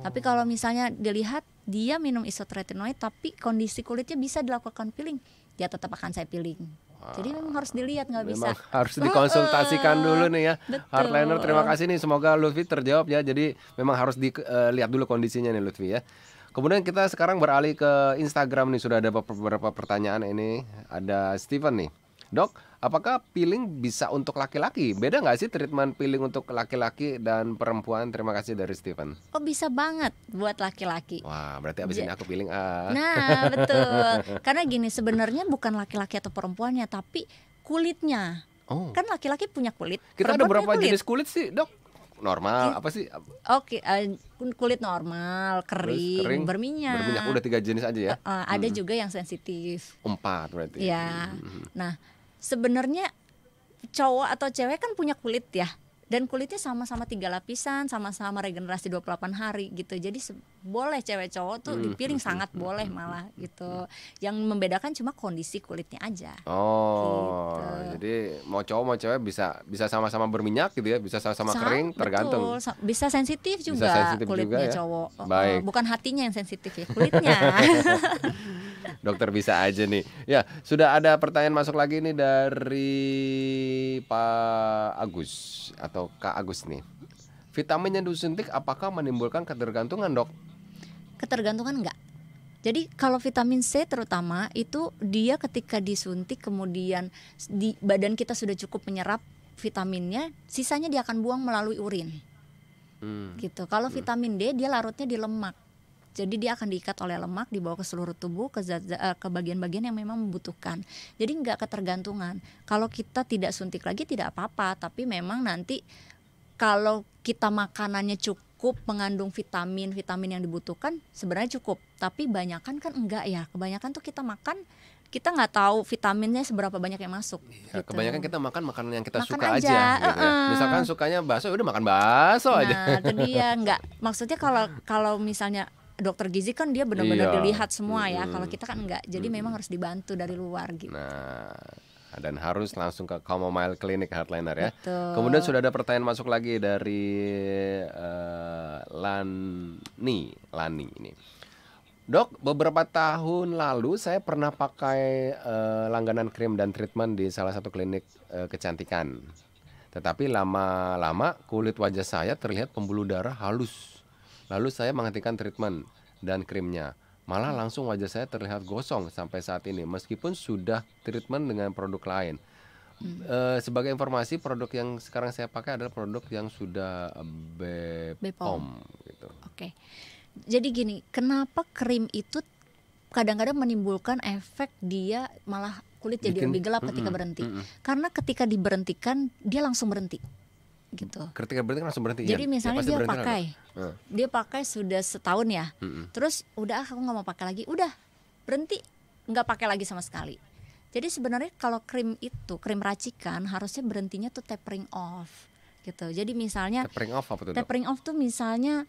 Tapi kalau misalnya dilihat dia minum isotretinoid tapi kondisi kulitnya bisa dilakukan peeling, dia tetap akan saya peeling. Jadi memang harus dilihat, nggak bisa. Memang harus dikonsultasikan dulu nih ya. Betul. Heartliner, terima kasih nih, semoga Lutfi terjawab ya. Jadi memang harus dilihat dulu kondisinya nih Lutfi ya. Kemudian kita sekarang beralih ke Instagram nih, sudah ada beberapa pertanyaan ini. Ada Steven nih. Dok, apakah peeling bisa untuk laki-laki? Beda nggak sih treatment peeling untuk laki-laki dan perempuan? Terima kasih dari Steven. Oh bisa banget buat laki-laki. Wah, berarti abis ini aku peeling Nah betul. Karena gini, sebenarnya bukan laki-laki atau perempuannya, tapi kulitnya. Kan laki-laki punya kulit. Kita ada berapa jenis kulit sih, Dok? Normal, apa sih? Oke, kulit normal, kering, berminyak. Berminyak, udah 3 jenis aja ya? Ada juga yang sensitif. 4 berarti. Ya. Nah, sebenarnya cowok atau cewek kan punya kulit ya. Dan kulitnya sama-sama 3 lapisan, sama-sama regenerasi 28 hari gitu. Jadi boleh cewek cowok tuh dipiring, sangat boleh malah gitu. Yang membedakan cuma kondisi kulitnya aja. Gitu. Jadi mau cowok mau cewek bisa sama-sama berminyak gitu ya, bisa sama-sama kering, tergantung. Betul. Bisa sensitif juga kulitnya ya? cowok. Baik. Bukan hatinya yang sensitif ya, kulitnya. Dokter bisa aja nih. Ya, sudah ada pertanyaan masuk lagi nih dari Pak Agus atau Kak Agus nih. Vitamin yang disuntik apakah menimbulkan ketergantungan, Dok? Ketergantungan enggak. Jadi kalau vitamin C terutama itu dia ketika disuntik kemudian di badan kita sudah cukup menyerap vitaminnya, sisanya dia akan buang melalui urin. Gitu. Kalau vitamin D dia larutnya di lemak. Jadi dia akan diikat oleh lemak, dibawa ke seluruh tubuh, ke bagian-bagian yang memang membutuhkan. Jadi nggak ketergantungan. Kalau kita tidak suntik lagi tidak apa-apa, tapi memang nanti kalau kita makanannya cukup mengandung vitamin yang dibutuhkan sebenarnya cukup. Tapi banyakan kan enggak ya. Kebanyakan tuh kita makan, kita nggak tahu vitaminnya seberapa banyak yang masuk. Ya, gitu. Kebanyakan kita makan makanan yang kita makan suka aja gitu ya. Misalkan sukanya bakso, udah makan bakso aja. Nah, itu dia nggak. Maksudnya kalau misalnya dokter gizi kan dia benar-benar dilihat semua ya. Kalau kita kan enggak. Jadi memang harus dibantu dari luar gitu. Nah, dan harus langsung ke Chamomile Clinic Heartliner ya. Betul. Kemudian sudah ada pertanyaan masuk lagi dari Lani ini. Dok, beberapa tahun lalu saya pernah pakai langganan krim dan treatment di salah satu klinik kecantikan. Tetapi lama-lama kulit wajah saya terlihat pembuluh darah halus. Lalu saya menghentikan treatment dan krimnya. Malah langsung wajah saya terlihat gosong sampai saat ini meskipun sudah treatment dengan produk lain. Sebagai informasi, produk yang sekarang saya pakai adalah produk yang sudah BPOM gitu. Oke. Jadi gini, kenapa krim itu kadang-kadang menimbulkan efek dia malah kulit jadi lebih gelap ketika berhenti? Karena ketika diberhentikan dia langsung berhenti. Gitu. Ketika berhenti langsung berhenti. Jadi misalnya dia pakai sudah setahun ya, terus udah aku nggak mau pakai lagi, udah berhenti, nggak pakai lagi sama sekali. Jadi sebenarnya kalau krim itu krim racikan harusnya berhentinya tuh tapering off, gitu. Jadi misalnya tapering off apa tuh? Tapering off tuh misalnya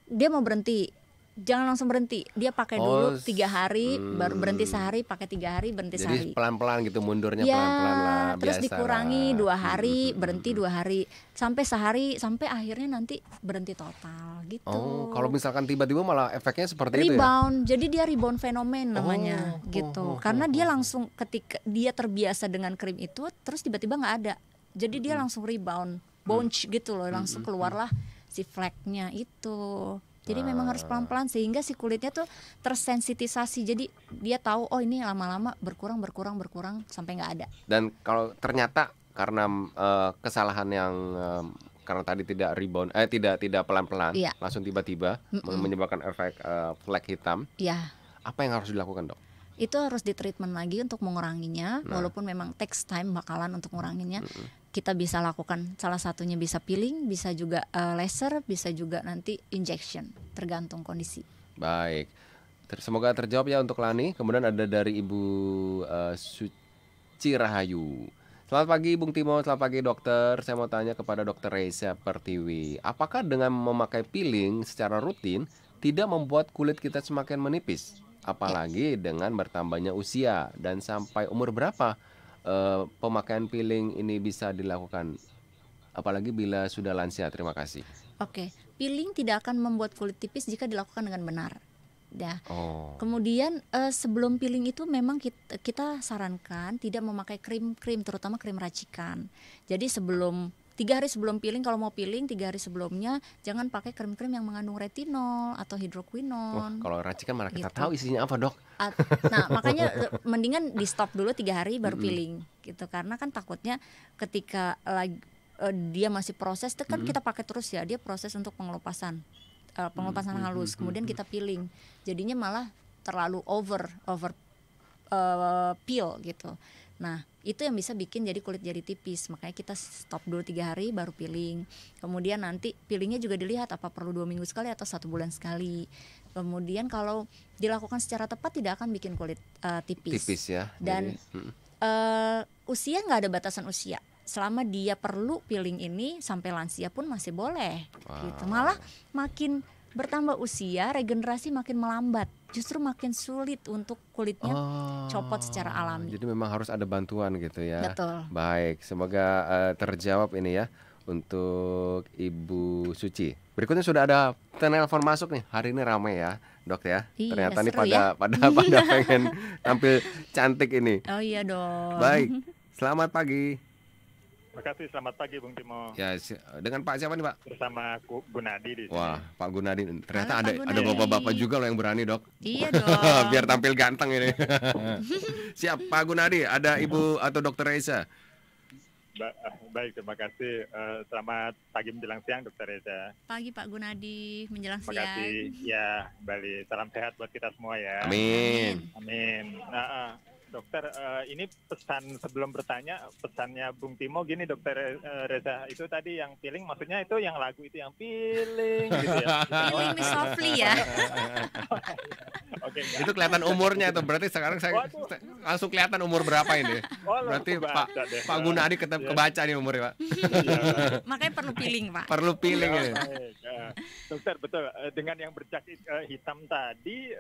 dia mau berhenti, jangan langsung berhenti. Dia pakai dulu 3 hari, baru berhenti sehari, pakai 3 hari, berhenti sehari. Jadi pelan-pelan gitu mundurnya, pelan-pelan lah. Terus dikurangi 2 hari, berhenti 2 hari, sampai sehari, sampai akhirnya nanti berhenti total gitu. Oh, kalau misalkan tiba-tiba malah efeknya seperti itu ya? Rebound, jadi dia rebound fenomen namanya gitu. Karena dia langsung ketika dia terbiasa dengan krim itu, terus tiba-tiba nggak ada. Jadi dia langsung rebound, bounce gitu loh, langsung keluarlah si fleknya itu. Jadi memang harus pelan-pelan sehingga si kulitnya tuh tersensitisasi. Jadi dia tahu oh ini lama-lama berkurang sampai nggak ada. Dan kalau ternyata karena kesalahan yang karena tadi tidak rebound, tidak pelan-pelan, langsung tiba-tiba menyebabkan efek flek hitam. Iya. Apa yang harus dilakukan, Dok? Itu harus ditreatment lagi untuk menguranginya, walaupun memang takes time bakalan untuk menguranginya. Kita bisa lakukan salah satunya bisa peeling, bisa juga laser, bisa juga nanti injection, tergantung kondisi. Baik, semoga terjawab ya untuk Lani. Kemudian ada dari Ibu Suci Rahayu. Selamat pagi Bung Timo, selamat pagi dokter. Saya mau tanya kepada dokter Reza Pertiwi, apakah dengan memakai peeling secara rutin tidak membuat kulit kita semakin menipis? Ya, Apalagi dengan bertambahnya usia dan sampai umur berapa pemakaian peeling ini bisa dilakukan? Apalagi bila sudah lansia. Terima kasih. oke. Peeling tidak akan membuat kulit tipis jika dilakukan dengan benar. Ya. Oh, Kemudian sebelum peeling itu memang kita sarankan tidak memakai krim-krim, terutama krim racikan. Jadi 3 hari sebelum peeling, kalau mau peeling 3 hari sebelumnya jangan pakai krim-krim yang mengandung retinol atau wah hidroquinone kalau racikan malah kita gitu. tahu isinya apa dok. Nah makanya mendingan di stop dulu 3 hari baru Mm-mm. peeling gitu, karena kan takutnya ketika lagi dia masih proses itu kan kita pakai terus ya, dia proses untuk pengelupasan halus, kemudian kita peeling, jadinya malah terlalu over peel gitu. Nah itu yang bisa bikin jadi kulit jadi tipis, makanya kita stop dulu 3 hari baru peeling. Kemudian nanti peelingnya juga dilihat apa perlu 2 minggu sekali atau 1 bulan sekali. Kemudian kalau dilakukan secara tepat tidak akan bikin kulit tipis. Tipis ya. Dan usia nggak ada batasan usia, selama dia perlu peeling ini sampai lansia pun masih boleh gitu. Malah makin bertambah usia regenerasi makin melambat, justru makin sulit untuk kulitnya copot secara alami. Jadi memang harus ada bantuan gitu ya. Betul. Baik, semoga terjawab ini ya untuk Ibu Suci. Berikutnya sudah ada telepon masuk nih. Hari ini ramai ya, Dok ya. Iya, Ternyata nih seru ya. pada pengen tampil cantik ini. Oh iya dong. Baik, selamat pagi. Terima kasih, selamat pagi Bung Timo. Ya, dengan Pak siapa nih Pak? Bersama Gunadi di sini. Wah, Pak Gunadi. Ternyata Halo, Pak ada Gunadi. bapak-bapak juga loh yang berani Dok. Iya dong. Biar tampil ganteng ini. Siap Pak Gunadi, ada Ibu atau Dokter Reza. Baik, terima kasih. Selamat pagi menjelang siang, Dokter Reza. Pagi Pak Gunadi menjelang Terima siang. kasih. Ya, kembali. Salam sehat buat kita semua ya. Amin. Amin. Nah, Dokter, ini pesan sebelum bertanya, pesannya Bung Timo gini, Dokter Reza, itu tadi yang peeling, maksudnya itu yang lagu itu yang peeling gitu ya. Feeling me softly ya. Oke, enggak. Itu kelihatan umurnya tuh. Berarti sekarang saya Waduh. langsung kelihatan umur berapa ini. Oh, Berarti kebaca Pak deh. Pak Gunadi kebaca nih umurnya, Pak. Iya, Makanya perlu peeling Pak. Perlu peeling ini. baik. Dokter, betul. Dengan yang bercak hitam tadi,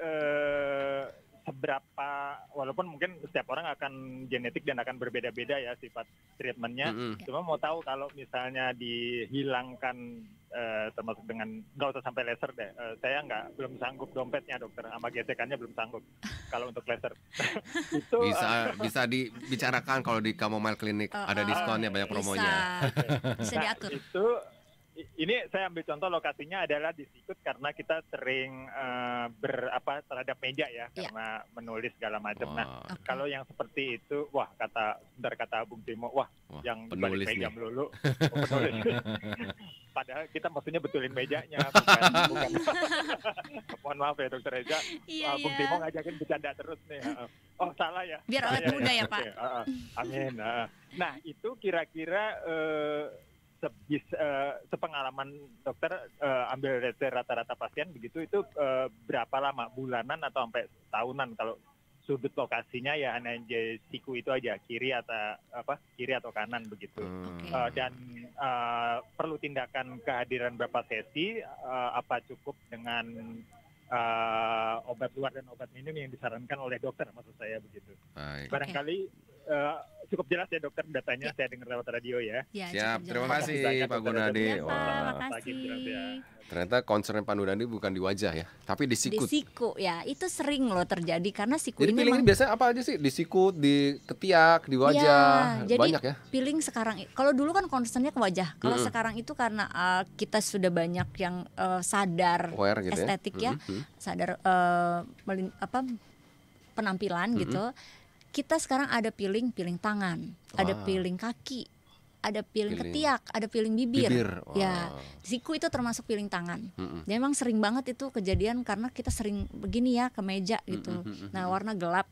seberapa, walaupun mungkin setiap orang akan genetik dan akan berbeda-beda ya sifat treatmentnya. Cuma mau tahu kalau misalnya dihilangkan, termasuk dengan, nggak usah sampai laser deh. Saya belum sanggup dompetnya dokter, sama gesekannya belum sanggup. Kalau untuk laser. Itu Bisa dibicarakan kalau di Chamomile Clinic ada diskonnya, banyak promonya. Bisa nah, diatur. ini saya ambil contoh lokasinya adalah di Sikut karena kita sering terhadap meja ya, karena menulis segala macam. Nah, kalau yang seperti itu, wah kata Bung Timo, yang di balik meja melulu, penulis. Padahal kita maksudnya betulin mejanya, bukan. Mohon maaf ya Dokter Reza, Bung Timo ngajakin bercanda terus nih. Oh salah ya. Biar awet muda ya Pak. Amin. Nah itu kira-kira sepengalaman dokter, ambil rata-rata pasien begitu, itu berapa lama, bulanan atau sampai tahunan kalau sudut lokasinya ya hanya siku itu aja, kiri atau kanan begitu. Dan perlu tindakan kehadiran berapa sesi, apa cukup dengan obat luar dan obat minum yang disarankan oleh dokter, maksud saya begitu. Baik. Barangkali cukup jelas ya dokter datanya, saya dengar lewat radio ya. Siap, terima kasih Pak Ya, Gunadi. Pak, makasih. Ternyata concern Pak Gunadi bukan di wajah ya, tapi di sikut. Di siku ya, itu sering loh terjadi karena siku Jadi ini peeling ini biasanya apa aja sih? Di sikut, di ketiak, di wajah, jadi banyak ya? peeling sekarang, kalau dulu kan concernnya ke wajah, kalau sekarang itu karena kita sudah banyak yang sadar Aware gitu estetik ya, sadar penampilan gitu. Kita sekarang ada peeling tangan, ada peeling kaki, ada peeling ketiak, ada peeling bibir. Ya, siku itu termasuk peeling tangan. Dan memang sering banget itu kejadian karena kita sering begini ya ke meja gitu. Nah, warna gelap.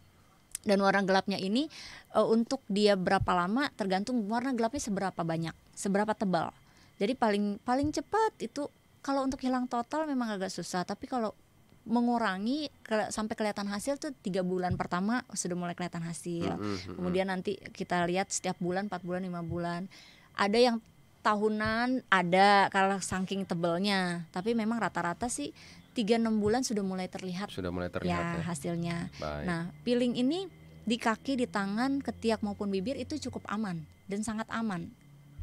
Dan warna gelapnya ini untuk dia berapa lama tergantung warna gelapnya seberapa banyak, seberapa tebal. Jadi paling cepat itu kalau untuk hilang total memang agak susah, tapi kalau mengurangi sampai kelihatan hasil tuh 3 bulan pertama sudah mulai kelihatan hasil. Kemudian nanti kita lihat setiap bulan, 4 bulan, 5 bulan. Ada yang tahunan, ada kalau saking tebalnya. Tapi memang rata-rata sih 3-6 bulan sudah mulai terlihat. Ya hasilnya. Baik. Nah, peeling ini di kaki, di tangan, ketiak maupun bibir itu cukup aman dan sangat aman.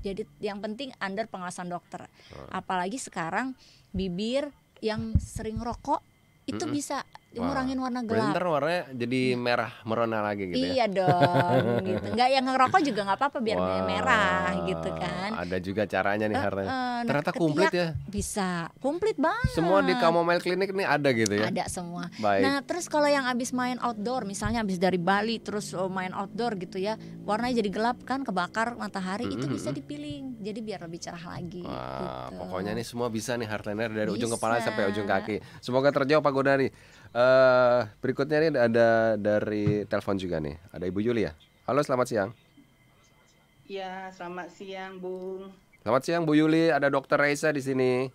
Jadi yang penting under pengawasan dokter. Apalagi sekarang bibir yang sering rokok itu bisa ngurangin warna gelap. Bener, warnanya jadi merah merona lagi gitu ya. Iya dong gitu. Nggak, yang ngerokok juga nggak apa-apa biar merah gitu kan. Ada juga caranya nih Heartlaner. Ternyata ketiak komplit ya. Bisa, komplit banget. Semua di Chamomile Clinic nih ada gitu ya. Ada semua. Baik. Nah terus kalau yang abis main outdoor, misalnya abis dari Bali terus main outdoor gitu ya, warnanya jadi gelap kan, kebakar matahari, itu bisa dipiling. Jadi biar lebih cerah lagi. Wah, gitu. Pokoknya nih semua bisa nih Heartlaner dari ujung Bisa. kepala sampai ujung kaki. Semoga terjawab Pak Godari. Berikutnya nih ada dari telepon juga nih. Ada Ibu Yulia. Halo, selamat siang. Ya, selamat siang, Bung. Selamat siang Bu Yuli, ada Dokter Raisa di sini.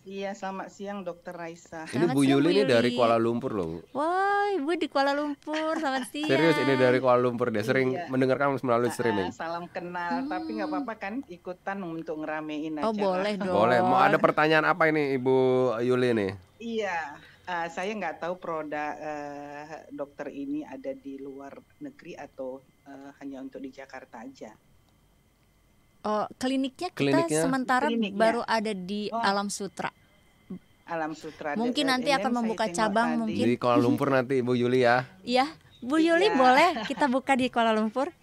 Iya, selamat siang Dokter Raisa. Ini Selamat Bu siang, Yuli Bu ini dari Yuli. Kuala Lumpur loh. Wah, Ibu di Kuala Lumpur, selamat siang. Serius ini dari Kuala Lumpur, dia sering Iya. mendengarkan melalui streaming. Salam kenal, tapi nggak apa-apa kan ikutan untuk ngeramein acara. Oh boleh dong. Boleh, mau ada pertanyaan apa ini Ibu Yuli nih? Iya, saya nggak tahu produk dokter ini ada di luar negeri atau hanya untuk di Jakarta aja. Oh, kliniknya kita Kliniknya? sementara Kliniknya. baru ada di Oh. Alam Sutra. Alam Sutra. Mungkin nanti And akan then membuka saya tengok cabang tadi. mungkin. Di Kuala Lumpur nanti Ibu Yuli ya. Iya, Bu Yuli Iya. boleh kita buka di Kuala Lumpur?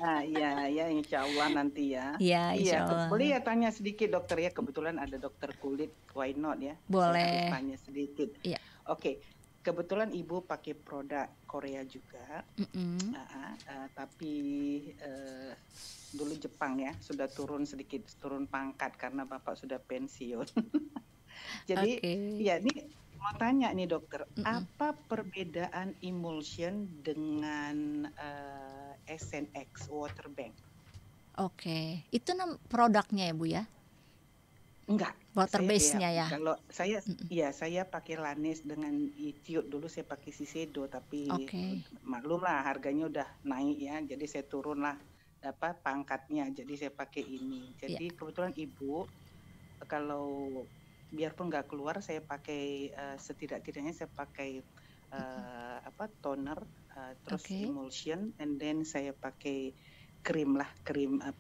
Iya, ya Insya Allah nanti ya. Iya, Insya Allah. Boleh ya tanya sedikit dokter ya, kebetulan ada dokter kulit, why not ya? Boleh. Saya harus tanya sedikit. Iya. Oke, kebetulan ibu pakai produk Korea juga, Mm-mm. tapi dulu Jepang ya, sudah turun sedikit, turun pangkat karena bapak sudah pensiun. Jadi Oke. ya ini mau tanya nih dokter, apa perbedaan emulsion dengan SNX Water Bank? Oke, itu produknya ya Bu ya? Enggak. Water Saya base-nya ya? Kalau saya saya pakai Laneige dengan Itiot, dulu saya pakai Shiseido, tapi Oke. maklum lah harganya udah naik ya, jadi saya turun lah pangkatnya, jadi saya pakai ini. Jadi kebetulan ibu kalau biarpun nggak keluar saya pakai setidak-tidaknya saya pakai toner, terus emulsion, and then saya pakai krim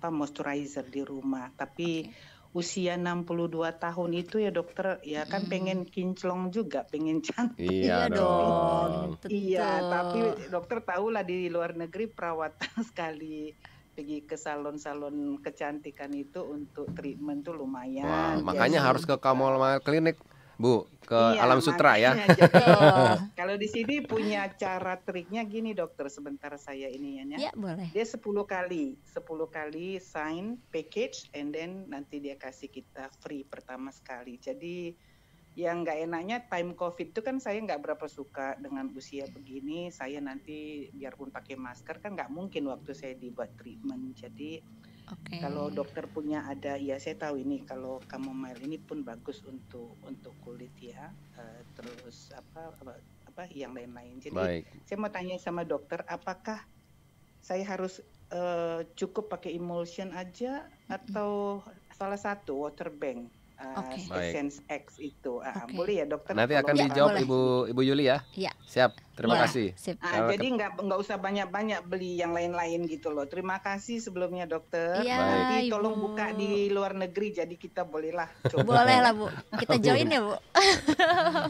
moisturizer di rumah. Tapi usia 62 tahun itu ya dokter ya kan pengen kinclong juga, pengen cantik. Iya dong. Iya, tapi dokter tahulah di luar negeri perawatan sekali pergi ke salon-salon kecantikan itu untuk treatment tuh lumayan. Wah, makanya harus ke Chamomile Clinic, Bu, ke Iya, Alam Sutra ya. makanya. Jadi, kalau di sini punya cara triknya gini dokter, sebentar saya ini ya. Ya boleh. Dia 10 kali sign package, and then nanti dia kasih kita free pertama sekali. Jadi yang nggak enaknya time COVID itu kan saya nggak berapa suka dengan usia begini. Saya nanti biarpun pakai masker kan nggak mungkin waktu saya dibuat treatment. Jadi kalau dokter punya ada, ya saya tahu ini kalau Chamomile ini pun bagus untuk kulit ya. Terus apa yang lain-lain. Jadi saya mau tanya sama dokter, apakah saya harus cukup pakai emulsion aja atau salah satu water bank? Essence X itu boleh ya dokter? Nanti akan dijawab Ibu Yuli ya. Iya. Siap, terima kasih. Jadi nggak usah banyak-banyak beli yang lain-lain gitu loh. Terima kasih sebelumnya dokter. Iya, Nanti Ibu. tolong buka di luar negeri, jadi kita bolehlah coba. Boleh lah Bu, kita join ya Bu.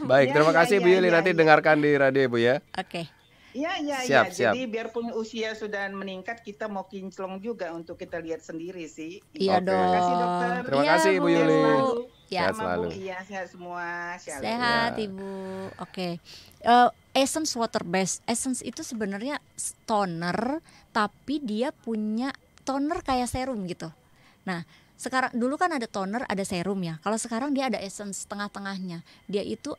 Baik, terima kasih Bu Yuli. Nanti dengarkan di radio Bu ya. Oke. Iya. Jadi biarpun usia sudah meningkat, kita mau kinclong juga untuk kita lihat sendiri sih. Iya dong. Terima kasih dokter. Terima kasih Bu Yuli. Ya. Sehat selalu. Iya, sehat semua. Sehat Ibu. Oke. Essence water base. Essence itu sebenarnya toner, tapi dia punya toner kayak serum gitu. Nah, sekarang dulu kan ada toner, ada serum ya. Kalau sekarang dia ada essence tengah-tengahnya. Dia itu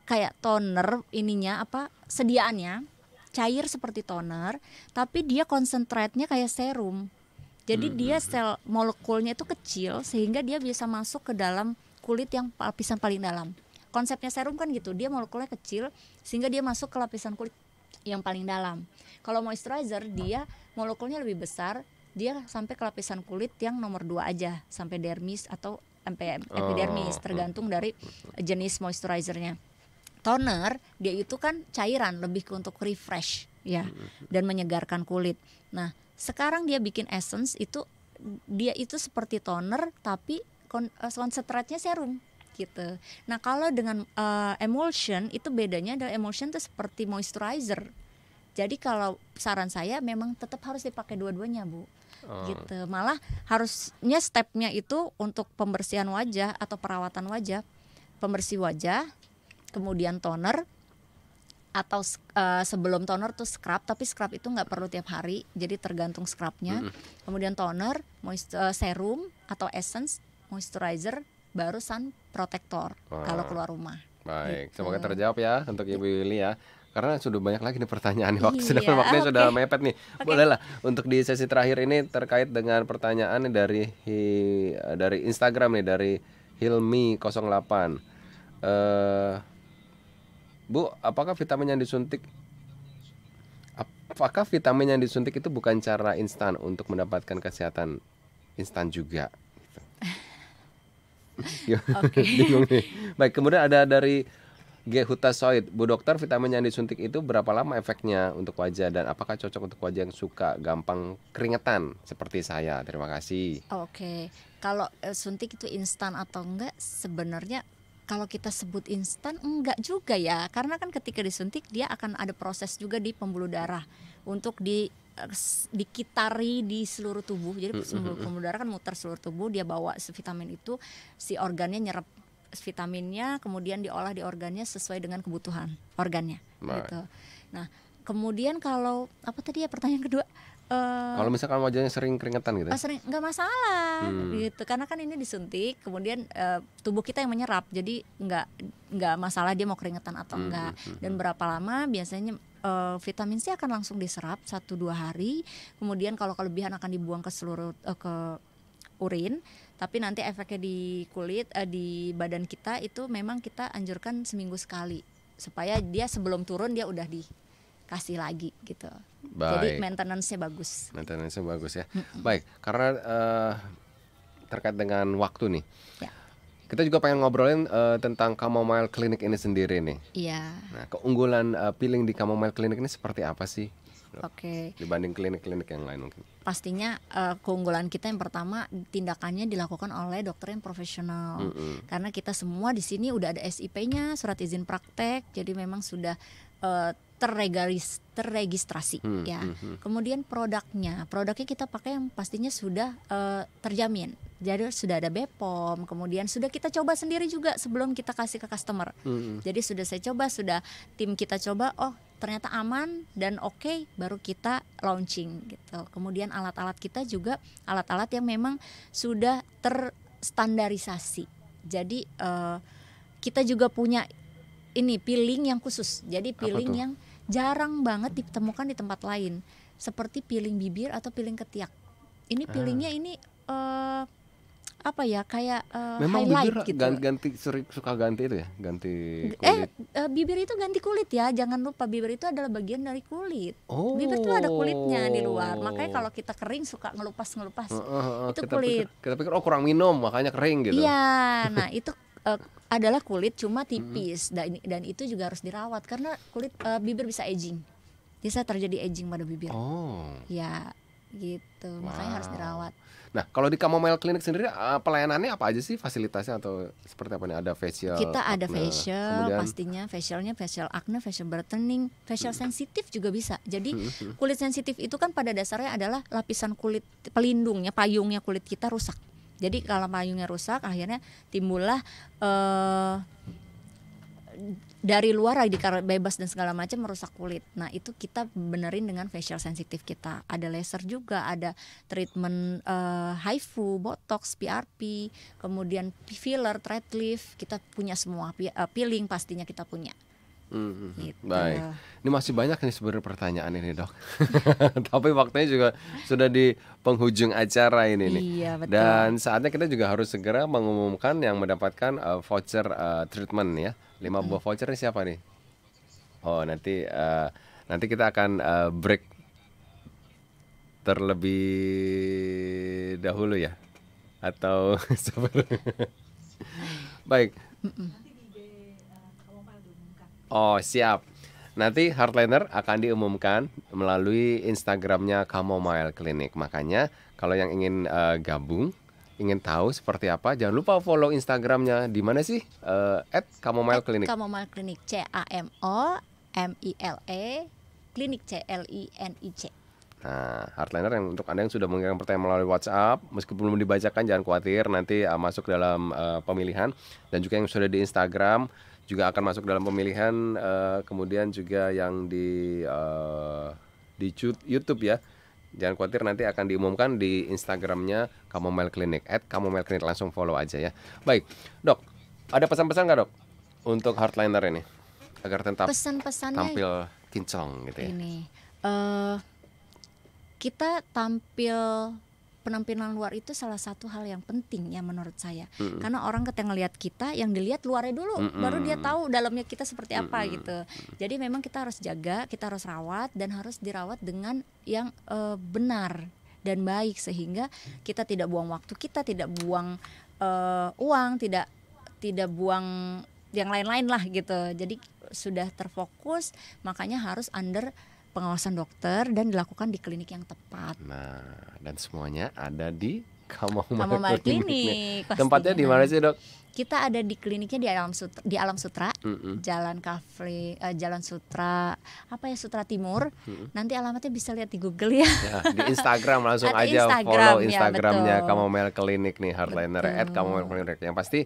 kayak toner ininya sediaannya cair seperti toner, tapi dia konsentratnya kayak serum. Jadi dia sel molekulnya itu kecil sehingga dia bisa masuk ke dalam kulit yang lapisan paling dalam. konsepnya serum kan gitu, dia molekulnya kecil sehingga dia masuk ke lapisan kulit yang paling dalam. Kalau moisturizer dia molekulnya lebih besar, dia sampai ke lapisan kulit yang nomor 2 aja, sampai dermis atau sampai epidermis, tergantung dari jenis moisturizernya. Toner dia itu kan cairan, lebih ke untuk refresh ya dan menyegarkan kulit. Nah sekarang dia bikin essence itu, dia itu seperti toner tapi konsentratnya serum gitu. Nah kalau dengan emulsion itu bedanya adalah emulsion itu seperti moisturizer. Jadi kalau saran saya memang tetap harus dipakai dua-duanya Bu. Gitu. Malah harusnya stepnya itu untuk pembersihan wajah atau perawatan wajah, pembersih wajah, kemudian toner, atau sebelum toner tuh scrub, tapi scrub itu nggak perlu tiap hari, jadi tergantung scrubnya. Kemudian toner, serum atau essence, moisturizer, baru sun protector kalau keluar rumah. Baik, gitu. semoga terjawab ya untuk Ibu Yuli ya. Karena sudah banyak lagi nih pertanyaan, waktunya sudah mepet nih. Bolehlah untuk di sesi terakhir ini terkait dengan pertanyaan dari Instagram nih, dari Hilmi 08. Bu, apakah vitamin yang disuntik itu bukan cara instan untuk mendapatkan kesehatan instan juga? Bingung nih. Baik, kemudian ada dari G. Hutasoid, Bu Dokter, vitamin yang disuntik itu berapa lama efeknya untuk wajah dan apakah cocok untuk wajah yang suka gampang keringetan seperti saya? Terima kasih. Oke. Kalau suntik itu instan atau enggak, sebenarnya kalau kita sebut instan enggak juga ya, karena kan ketika disuntik dia akan ada proses juga di pembuluh darah untuk dikitari di seluruh tubuh. Jadi pembuluh darah kan muter seluruh tubuh, dia bawa vitamin itu, si organnya nyerap vitaminnya, kemudian diolah di organnya sesuai dengan kebutuhan organnya. Gitu. Nah, kemudian kalau apa tadi ya pertanyaan kedua? Kalau misalkan wajahnya sering keringetan gitu? Sering, nggak masalah gitu, karena kan ini disuntik, kemudian tubuh kita yang menyerap, jadi nggak masalah dia mau keringetan atau enggak. Dan berapa lama biasanya vitamin C akan langsung diserap 1-2 hari, kemudian kalau kelebihan akan dibuang ke seluruh ke urin. Tapi nanti efeknya di kulit, di badan kita itu memang kita anjurkan seminggu sekali supaya dia sebelum turun dia udah dikasih lagi gitu. Baik. Jadi maintenance-nya bagus. Maintenance-nya bagus ya. Baik, karena terkait dengan waktu nih. Ya. Kita juga pengen ngobrolin tentang Chamomile Clinic ini sendiri nih. Iya. Nah, keunggulan peeling di Chamomile Clinic ini seperti apa sih? Oke. Dibanding klinik-klinik yang lain mungkin. Pastinya keunggulan kita yang pertama, tindakannya dilakukan oleh dokter yang profesional. Karena kita semua di sini udah ada SIP-nya, surat izin praktek, jadi memang sudah terregistrasi ya. Kemudian produknya kita pakai yang pastinya sudah terjamin. Jadi sudah ada BPOM, kemudian sudah kita coba sendiri juga sebelum kita kasih ke customer. Jadi sudah saya coba, sudah tim kita coba, oh ternyata aman dan oke, baru kita launching gitu. Kemudian alat-alat kita juga alat-alat yang memang sudah terstandarisasi. Jadi kita juga punya ini peeling yang khusus. Jadi peeling yang jarang banget ditemukan di tempat lain, seperti peeling bibir atau peeling ketiak. Ini peelingnya ini apa ya, kayak memang highlight bibir gitu. suka ganti itu ya, ganti kulit. Bibir itu ganti kulit ya, jangan lupa bibir itu adalah bagian dari kulit. Bibir itu ada kulitnya di luar, makanya kalau kita kering suka ngelupas itu kulit. Kita pikir kurang minum makanya kering gitu. Iya, nah itu adalah kulit cuma tipis, dan itu juga harus dirawat karena kulit bibir bisa aging, bisa terjadi aging pada bibir. Ya gitu, makanya harus dirawat. Nah, kalau di Chamomile Clinic sendiri pelayanannya apa aja sih, fasilitasnya atau seperti apa nih? Ada facial? Kita ada acne, facial, kemudian pastinya facialnya facial acne, facial brightening, facial sensitif juga bisa. Jadi kulit sensitif itu kan pada dasarnya adalah lapisan kulit pelindungnya, payungnya kulit kita rusak. Jadi kalau payungnya rusak, akhirnya timbullah dari luar radikal bebas dan segala macam merusak kulit. Nah itu kita benerin dengan facial sensitif kita. Ada laser juga, ada treatment HIFU, botox, PRP, kemudian filler, thread lift, kita punya semua. Peeling pastinya kita punya. Gitu. Baik. Ini masih banyak nih sebenarnya pertanyaan ini, Dok. Tapi waktunya juga sudah di penghujung acara ini nih. Iya, betul. Dan saatnya kita juga harus segera mengumumkan yang mendapatkan voucher treatment ya. 5 buah voucher ini siapa nih? Oh, nanti kita akan break terlebih dahulu ya. Atau baik. Oh, siap. Nanti Heartliner akan diumumkan melalui Instagramnya Chamomile Clinic. Makanya kalau yang ingin gabung, ingin tahu seperti apa, jangan lupa follow Instagramnya. Di mana sih? @Chamomile Clinic. Chamomile Clinic, CAMOMILE Clinic, CLINIC. Nah, Heartliner yang untuk Anda yang sudah mengirim pertanyaan melalui WhatsApp, meskipun belum dibacakan jangan khawatir, nanti masuk dalam pemilihan. Dan juga yang sudah di Instagram juga akan masuk dalam pemilihan, kemudian juga yang di YouTube ya. Jangan khawatir, nanti akan diumumkan di Instagramnya Chamomile Clinic, @Chamomile Clinic, langsung follow aja ya. Baik, Dok, ada pesan-pesan nggak, Dok, untuk Heartliner ini agar tetap tampil kinclong gitu ya? Ini kita penampilan luar itu salah satu hal yang penting ya menurut saya. Karena orang ketika ngelihat kita, yang dilihat luarnya dulu, baru dia tahu dalamnya kita seperti apa gitu. Jadi memang kita harus jaga, kita harus rawat, dan harus dirawat dengan yang benar dan baik, sehingga kita tidak buang waktu, kita tidak buang uang, tidak buang yang lain-lain lah gitu. Jadi sudah terfokus, makanya harus under pengawasan dokter dan dilakukan di klinik yang tepat. Nah, dan semuanya ada di Chamomile Clinic. Tempatnya di mana sih, Dok? Kita ada di kliniknya di Alam Sutra, Jalan Sutra, Sutra Timur. Nanti alamatnya bisa lihat di Google ya. Ya, di Instagram langsung Ada aja follow Instagramnya betul. Chamomile Clinic nih, Heartliner @Chamomile Clinic. Yang pasti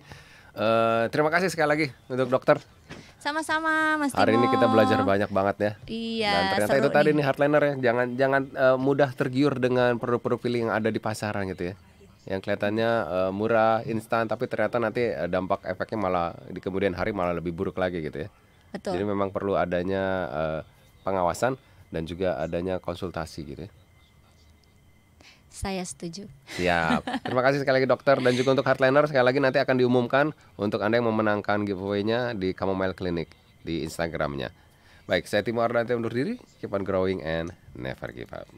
terima kasih sekali lagi untuk dokter. Sama-sama, Mas Timo. Hari ini kita belajar banyak banget ya. Iya. Dan ternyata itu tadi nih Heartliner ya, jangan mudah tergiur dengan produk-produk pilih yang ada di pasaran gitu ya. Yang kelihatannya murah, instan, tapi ternyata nanti dampak efeknya malah di kemudian hari malah lebih buruk lagi gitu ya. Betul. Jadi memang perlu adanya pengawasan dan juga adanya konsultasi gitu ya. Saya setuju. Siap. Terima kasih sekali lagi dokter, dan juga untuk Heartliner sekali lagi nanti akan diumumkan untuk Anda yang memenangkan giveaway-nya di Chamomile Clinic di Instagramnya. Baik, saya Timo Ardante undur diri. Keep on growing and never give up.